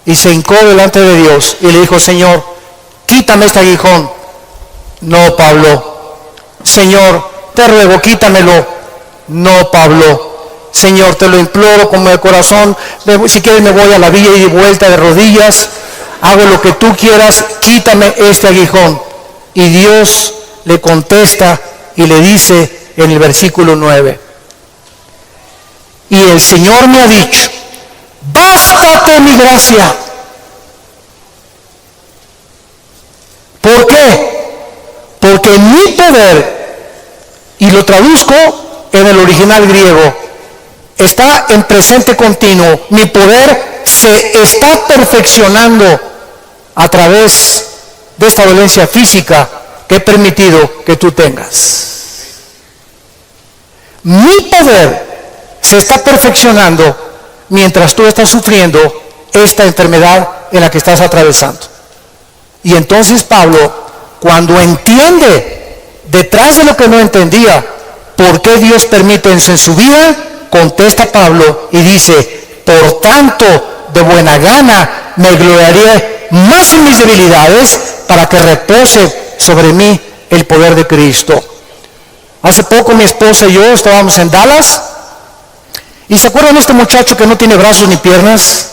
y se hincó delante de Dios y le dijo: Señor, quítame este aguijón. No, Pablo. Señor, te ruego, quítamelo. No, Pablo. Señor, te lo imploro como de corazón, si quieres me voy a la villa y de vuelta de rodillas, hago lo que tú quieras, quítame este aguijón. Y Dios le contesta y le dice en el versículo 9: y el Señor me ha dicho, bástate mi gracia. ¿Por qué? Porque mi poder, y lo traduzco en el original griego, está en presente continuo. Mi poder se está perfeccionando a través de esta dolencia física que he permitido que tú tengas. Mi poder se está perfeccionando mientras tú estás sufriendo esta enfermedad en la que estás atravesando. Y entonces Pablo, cuando entiende, detrás de lo que no entendía, por qué Dios permite en su vida, contesta Pablo y dice: por tanto, de buena gana me gloriaré más en mis debilidades, para que repose sobre mí el poder de Cristo. Hace poco mi esposa y yo estábamos en Dallas, y ¿se acuerdan de este muchacho que no tiene brazos ni piernas?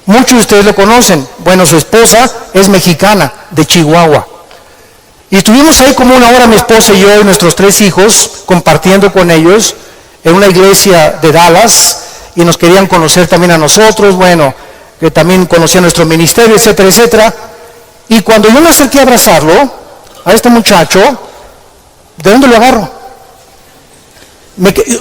Muchos de ustedes lo conocen. Bueno, su esposa es mexicana, de Chihuahua. Y estuvimos ahí como una hora mi esposa y yo y nuestros 3 hijos, compartiendo con ellos en una iglesia de Dallas, y nos querían conocer también a nosotros, bueno, que también conocían nuestro ministerio, etcétera, etcétera. Y cuando yo me acerqué a abrazarlo, a este muchacho, ¿de dónde lo agarro?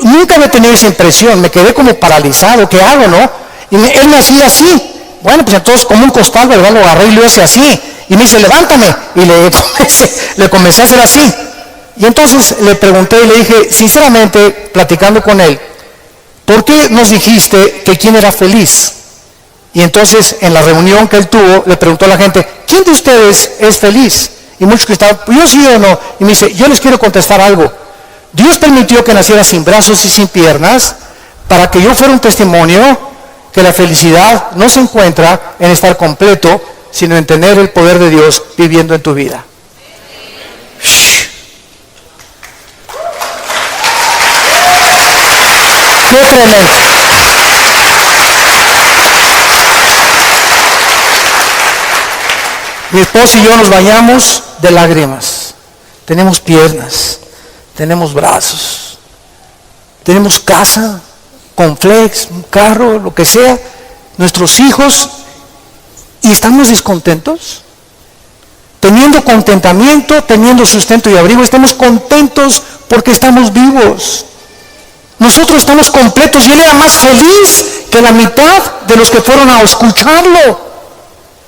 Nunca me tenía esa impresión, me quedé como paralizado, ¿qué hago, no? Y él me hacía así. Bueno, pues entonces como un costal, ¿verdad? Lo agarré y lo hice así. Y me dice: levántame. Y le comencé a hacer así. Y entonces le pregunté y le dije, sinceramente, platicando con él, ¿por qué nos dijiste que quién era feliz? Y entonces en la reunión que él tuvo, le preguntó a la gente: ¿quién de ustedes es feliz? Y muchos que estaban: pues yo sí o no. Y me dice: yo les quiero contestar algo. Dios permitió que naciera sin brazos y sin piernas para que yo fuera un testimonio que la felicidad no se encuentra en estar completo, sino en tener el poder de Dios viviendo en tu vida. ¡Qué tremendo! Mi esposa y yo nos bañamos de lágrimas. Tenemos piernas, tenemos brazos, tenemos casa, complex, un carro, lo que sea, nuestros hijos, y estamos descontentos. Teniendo contentamiento, teniendo sustento y abrigo, estamos contentos porque estamos vivos. Nosotros estamos completos, y él era más feliz que la mitad de los que fueron a escucharlo.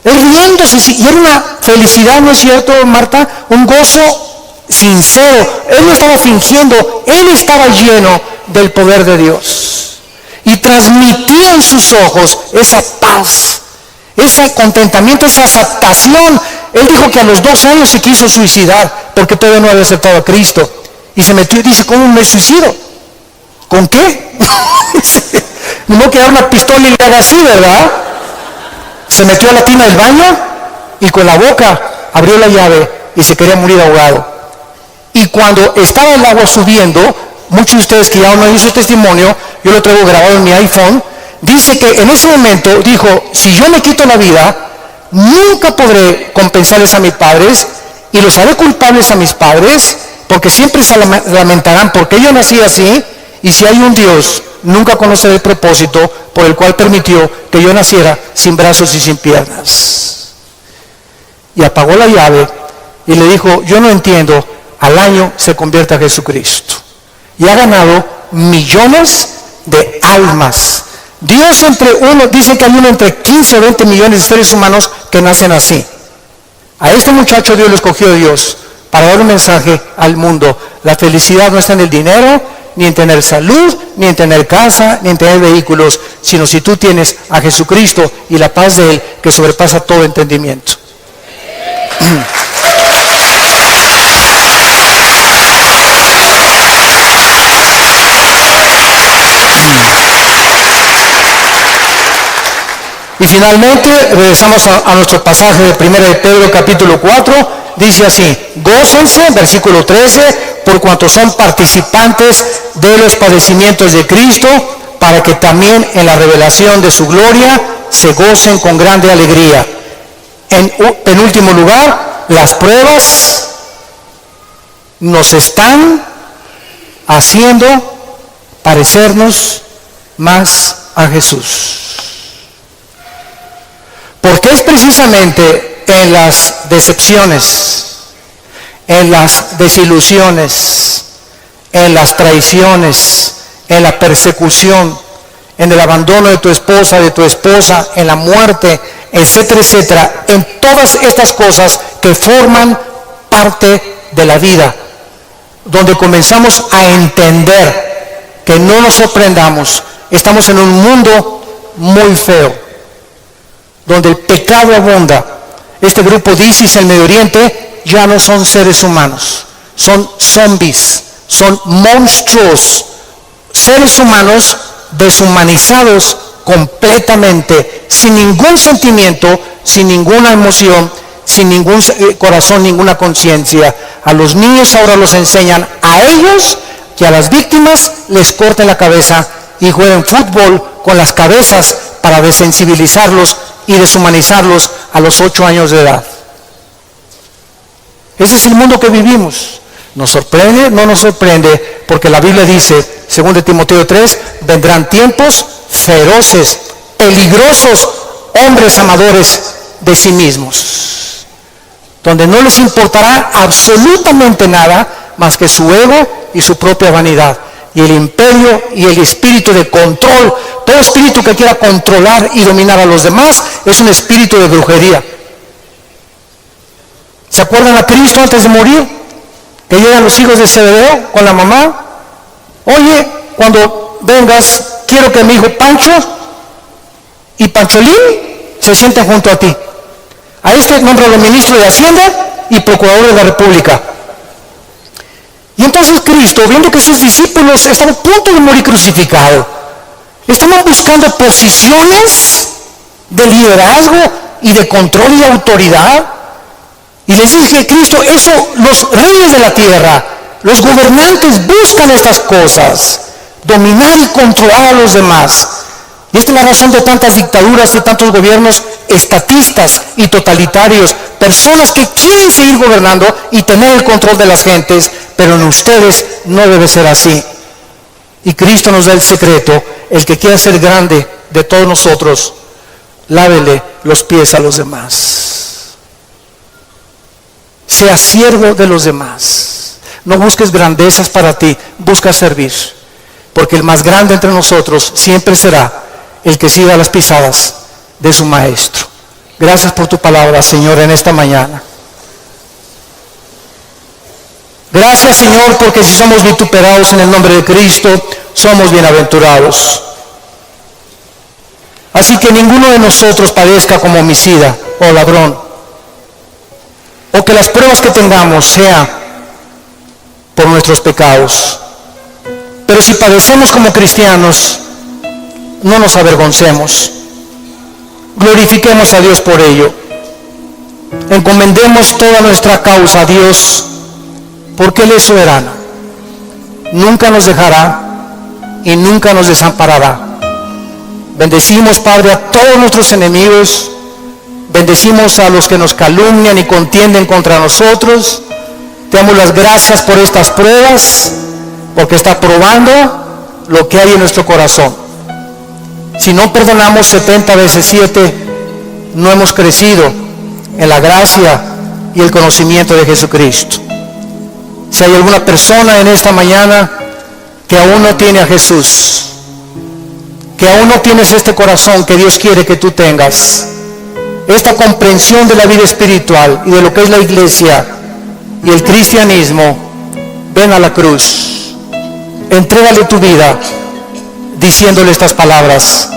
Él riéndose, y era una felicidad, ¿no es cierto, Marta? Un gozo sincero. Él no estaba fingiendo, él estaba lleno del poder de Dios. Y transmitía en sus ojos esa paz, ese contentamiento, esa aceptación. Él dijo que a los 2 años se quiso suicidar porque todavía no había aceptado a Cristo. Y se metió y dice: ¿cómo me suicido? ¿Con qué? No que dar una pistola y le haga así, ¿verdad? Se metió a la tina del baño y con la boca abrió la llave y se quería morir ahogado. Y cuando estaba el agua subiendo, muchos de ustedes que ya no han visto testimonio, yo lo traigo grabado en mi iPhone, dice que en ese momento dijo: si yo me quito la vida, nunca podré compensarles a mis padres y los haré culpables a mis padres, porque siempre se lamentarán porque yo nací así, y si hay un Dios, nunca conoceré el propósito por el cual permitió que yo naciera sin brazos y sin piernas. Y apagó la llave y le dijo, yo no entiendo, al año se convierte a Jesucristo. Y ha ganado millones de almas. Dios dice que hay entre 15 o 20 millones de seres humanos que nacen así. A este muchacho Dios lo escogió Dios para dar un mensaje al mundo. La felicidad no está en el dinero, ni en tener salud, ni en tener casa, ni en tener vehículos, sino si tú tienes a Jesucristo y la paz de Él que sobrepasa todo entendimiento. Y finalmente regresamos a nuestro pasaje de 1 de Pedro capítulo 4, dice así, gócense, versículo 13, por cuanto son participantes de los padecimientos de Cristo, para que también en la revelación de su gloria se gocen con grande alegría. En penúltimo lugar, las pruebas nos están haciendo parecernos más a Jesús. Porque es precisamente en las decepciones, en las desilusiones, en las traiciones, en la persecución, en el abandono de tu esposa, en la muerte, etcétera, etcétera, en todas estas cosas que forman parte de la vida, donde comenzamos a entender que no nos sorprendamos, estamos en un mundo muy feo, donde el pecado abunda. Este grupo de ISIS en Medio Oriente ya no son seres humanos, son zombies, son monstruos, seres humanos deshumanizados completamente, sin ningún sentimiento, sin ninguna emoción, sin ningún corazón, ninguna conciencia. A los niños ahora los enseñan a ellos que a las víctimas les corten la cabeza y jueguen fútbol con las cabezas para desensibilizarlos y deshumanizarlos a los 8 años de edad. Ese es el mundo que vivimos. ¿Nos sorprende? No nos sorprende, porque la Biblia dice, según de Timoteo 3, vendrán tiempos feroces, peligrosos, hombres amadores de sí mismos, donde no les importará absolutamente nada más que su ego y su propia vanidad. Y el imperio y el espíritu de control, todo espíritu que quiera controlar y dominar a los demás, es un espíritu de brujería. ¿Se acuerdan a Cristo antes de morir? Que llegan los hijos de Zebedeo con la mamá. Oye, cuando vengas, quiero que mi hijo Pancho y Pancholín se sienten junto a ti. A este nómbralo ministro de Hacienda y procurador de la República. Y entonces Cristo, viendo que sus discípulos estaban a punto de morir crucificado, estaban buscando posiciones de liderazgo y de control y de autoridad. Y les dice Cristo, eso los reyes de la tierra, los gobernantes buscan estas cosas, dominar y controlar a los demás. Y esta es la razón de tantas dictaduras, de tantos gobiernos estatistas y totalitarios, personas que quieren seguir gobernando y tener el control de las gentes, pero en ustedes no debe ser así. Y Cristo nos da el secreto, el que quiera ser grande de todos nosotros, lávele los pies a los demás. Sea siervo de los demás. No busques grandezas para ti, busca servir. Porque el más grande entre nosotros siempre será el que siga las pisadas de su maestro. Gracias por tu palabra, Señor, en esta mañana. Gracias, Señor, porque si somos vituperados en el nombre de Cristo, somos bienaventurados. Así que ninguno de nosotros padezca como homicida o ladrón, o que las pruebas que tengamos sea por nuestros pecados. Pero si padecemos como cristianos, no nos avergoncemos. Glorifiquemos a Dios por ello. Encomendemos toda nuestra causa a Dios, porque Él es soberano. Nunca nos dejará y nunca nos desamparará. Bendecimos, Padre, a todos nuestros enemigos. Bendecimos a los que nos calumnian y contienden contra nosotros. Te damos las gracias por estas pruebas, porque está probando lo que hay en nuestro corazón. Si no perdonamos 70 veces 7, no hemos crecido en la gracia y el conocimiento de Jesucristo. Si hay alguna persona en esta mañana que aún no tiene a Jesús, que aún no tienes este corazón que Dios quiere que tú tengas, esta comprensión de la vida espiritual y de lo que es la iglesia y el cristianismo, ven a la cruz, entrégale tu vida diciéndole estas palabras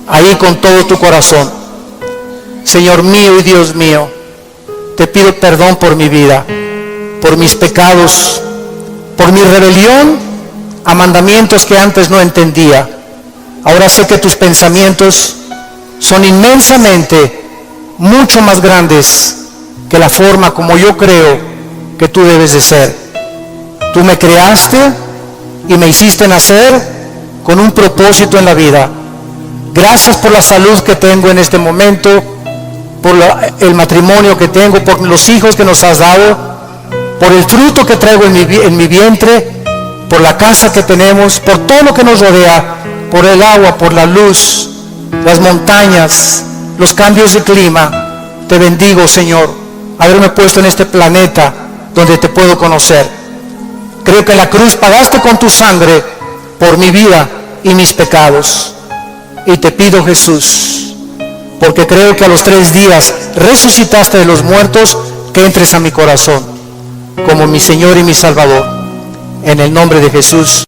ahí con todo tu corazón: Señor mío y Dios mío, te pido perdón por mi vida, por mis pecados, por mi rebelión a mandamientos que antes no entendía. Ahora sé que tus pensamientos son inmensamente mucho más grandes que la forma como yo creo que tú debes de ser. Tú me creaste y me hiciste nacer con un propósito en la vida. Gracias por la salud que tengo en este momento, por el matrimonio que tengo, por los hijos que nos has dado, por el fruto que traigo en mi vientre, por la casa que tenemos, por todo lo que nos rodea, por el agua, por la luz, las montañas, los cambios de clima. Te bendigo, Señor, haberme puesto en este planeta donde te puedo conocer. Creo que en la cruz pagaste con tu sangre por mi vida y mis pecados. Y te pido, Jesús, porque creo que a los 3 días resucitaste de los muertos, que entres a mi corazón como mi Señor y mi Salvador. En el nombre de Jesús.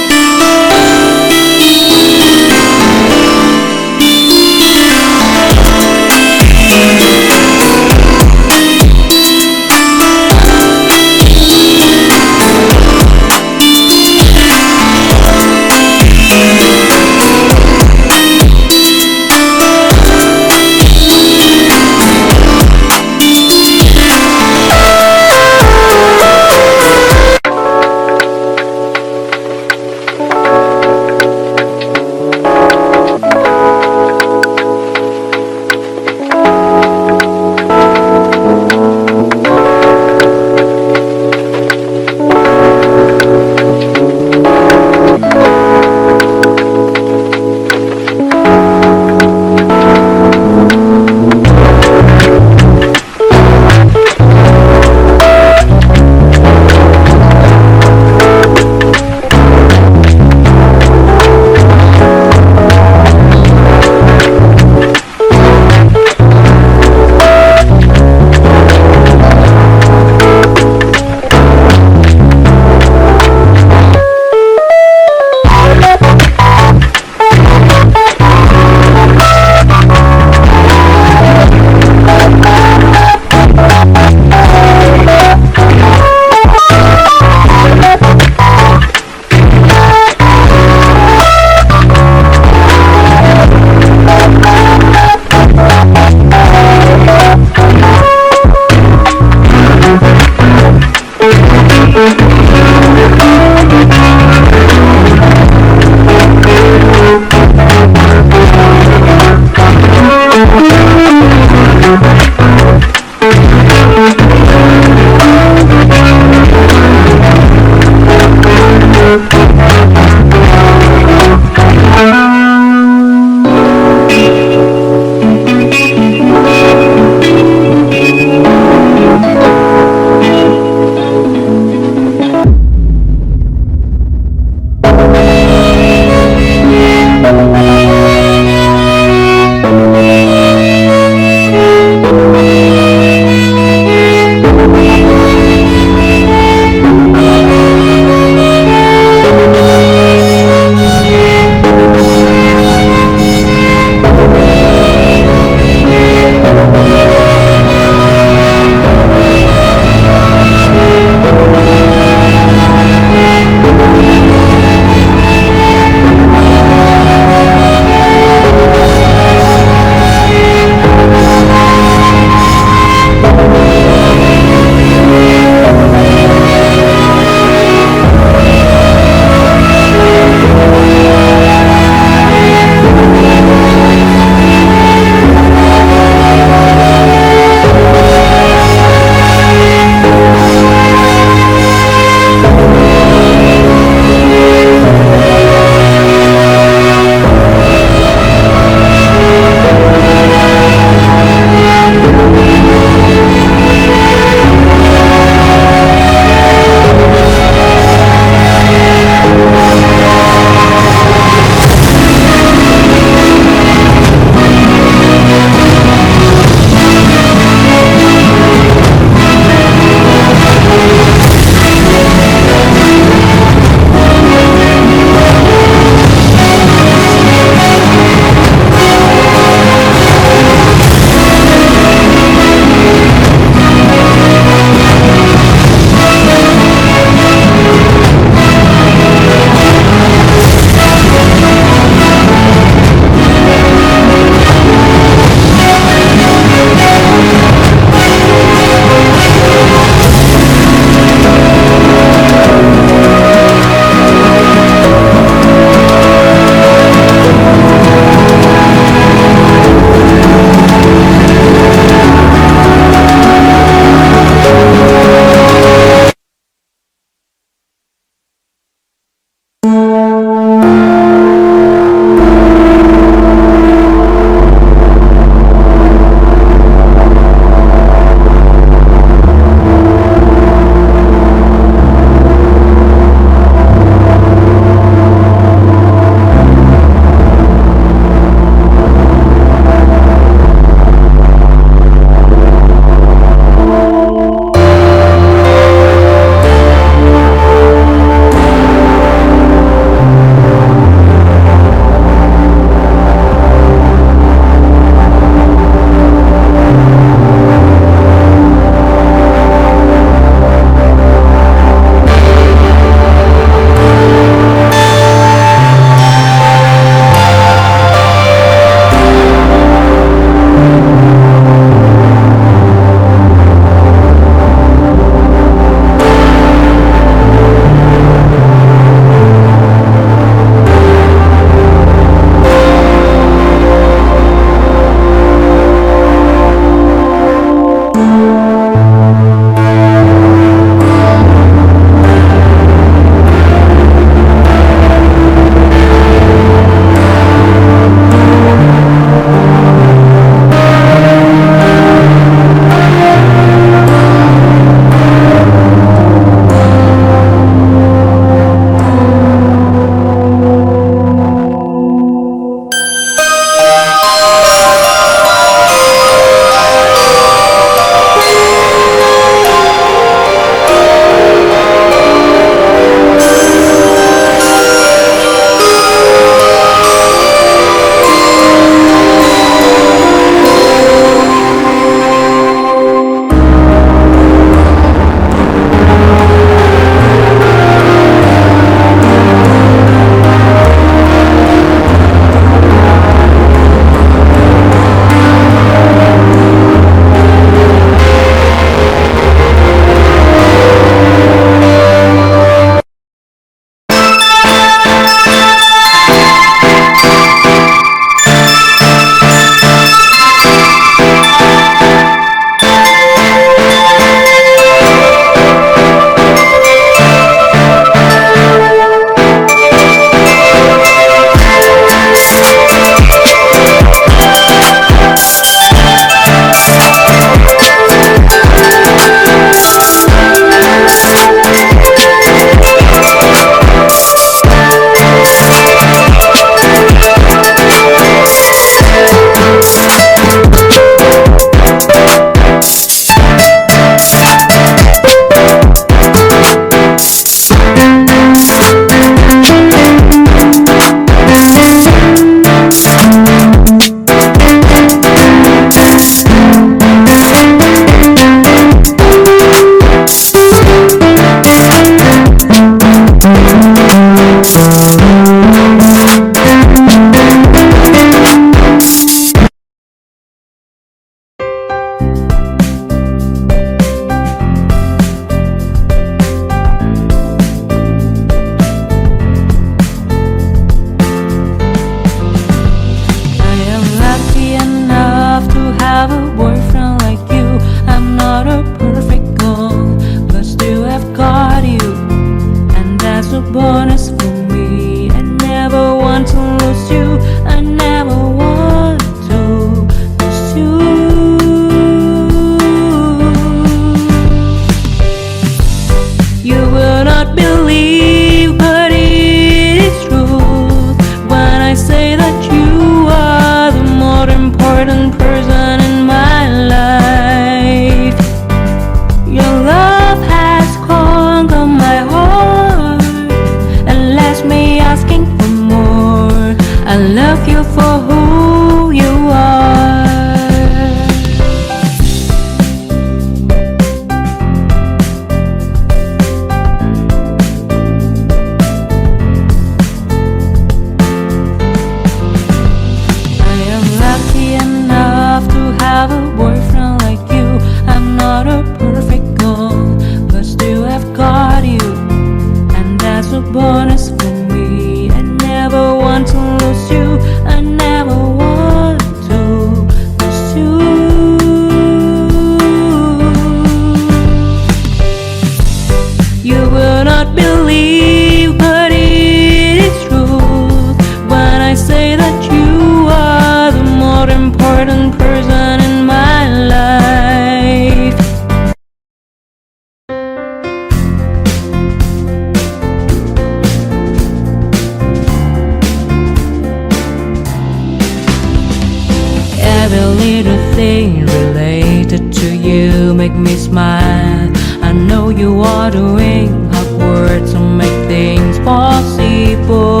make me smile. I know you are doing hard work to make things possible.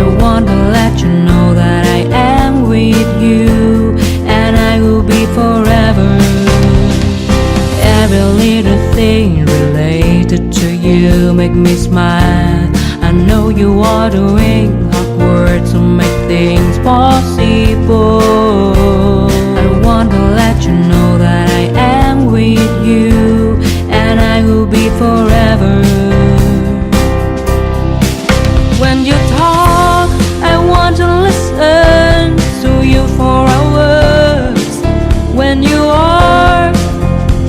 I want to let you know that I am with you, and I will be forever. Every little thing related to you make me smile. I know you are doing hard work to make things possible. I want to let you know that I am with you, and I will be forever. When you talk, I want to listen to you for hours. When you are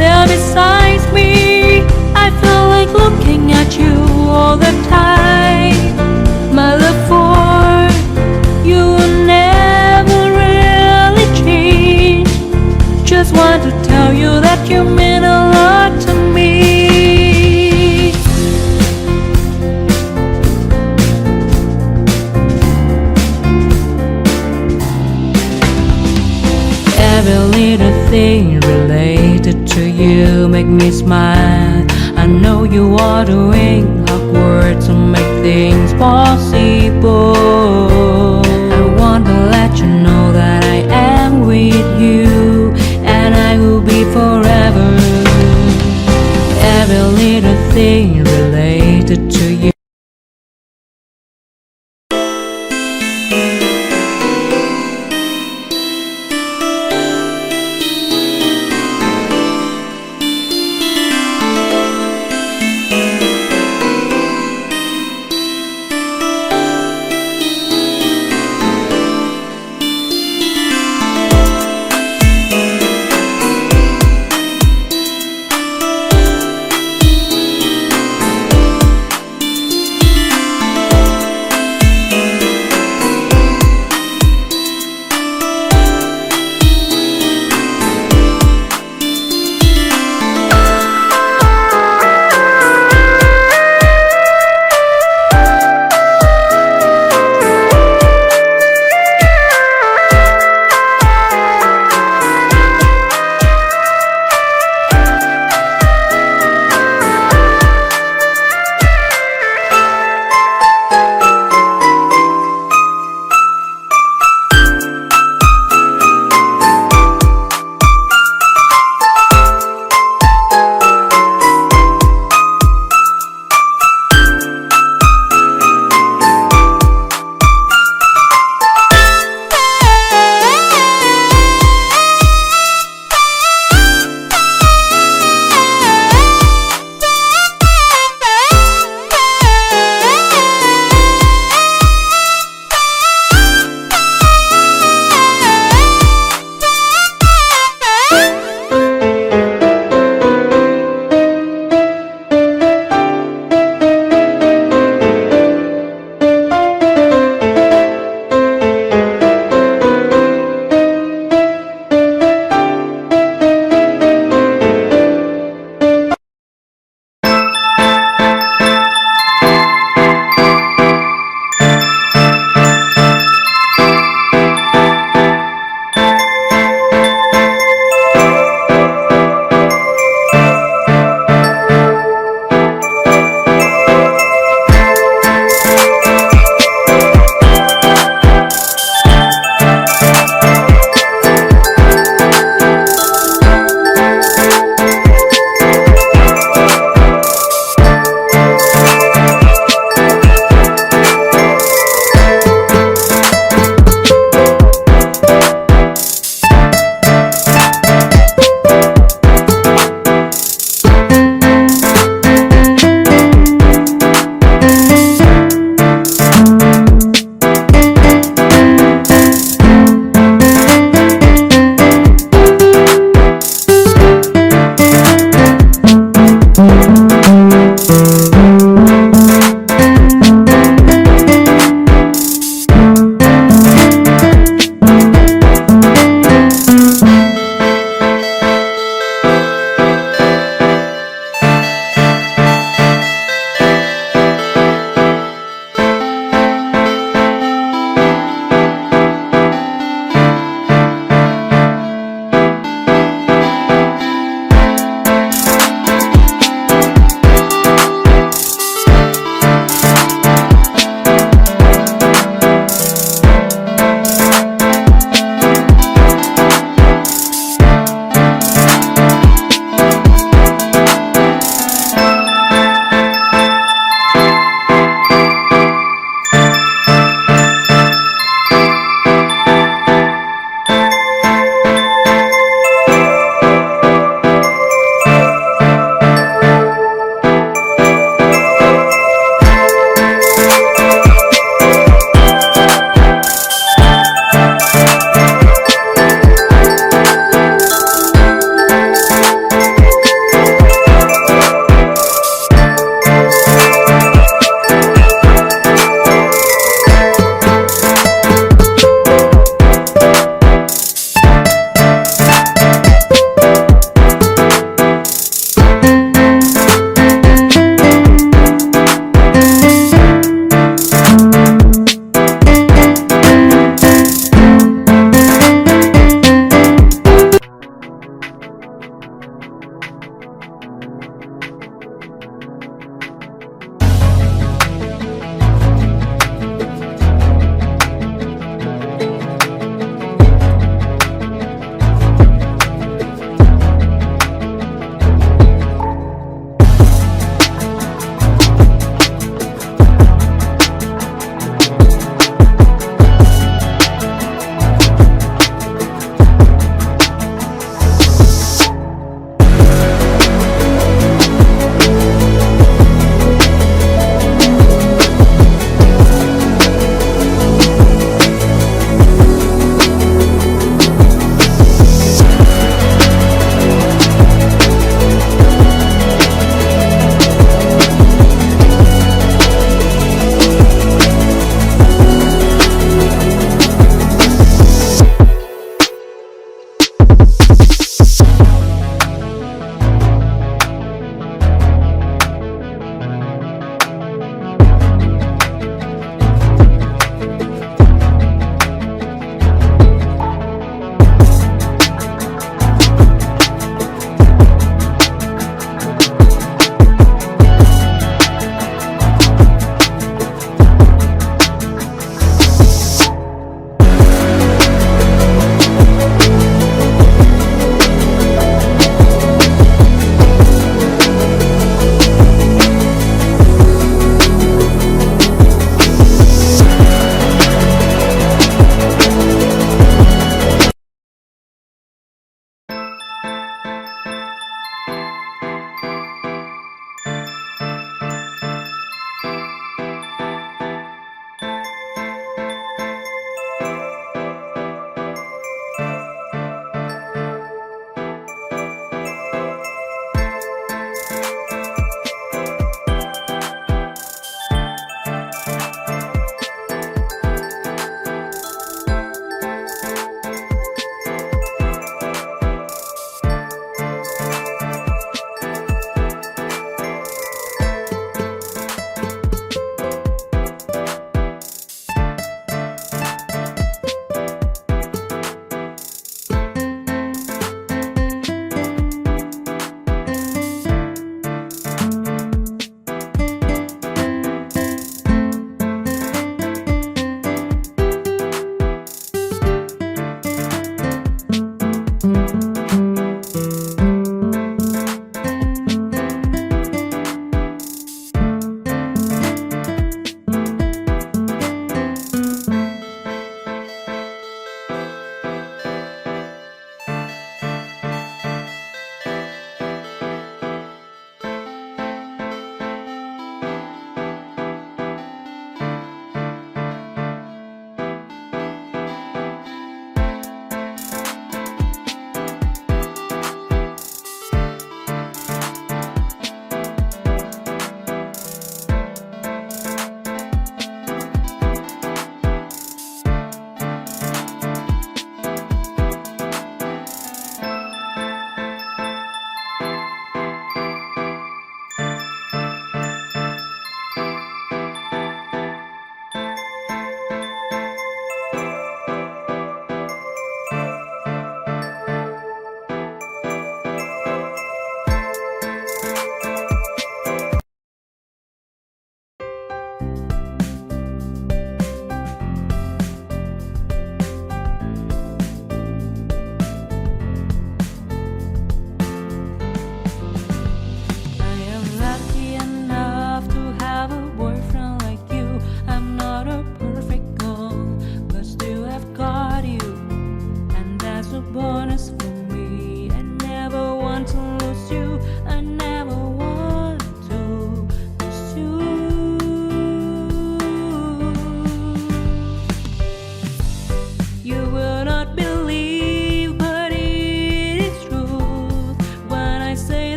there beside me, I feel like looking at you all the time. My love for you will never really change. Just want to tell you that you mean a lot to me. Every little thing related to you make me smile. I know you are doing hard work to make things possible. I want to let you know that I am with you, and I will be forever. Every little thing related to you.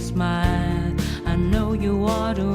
smile. I know you are the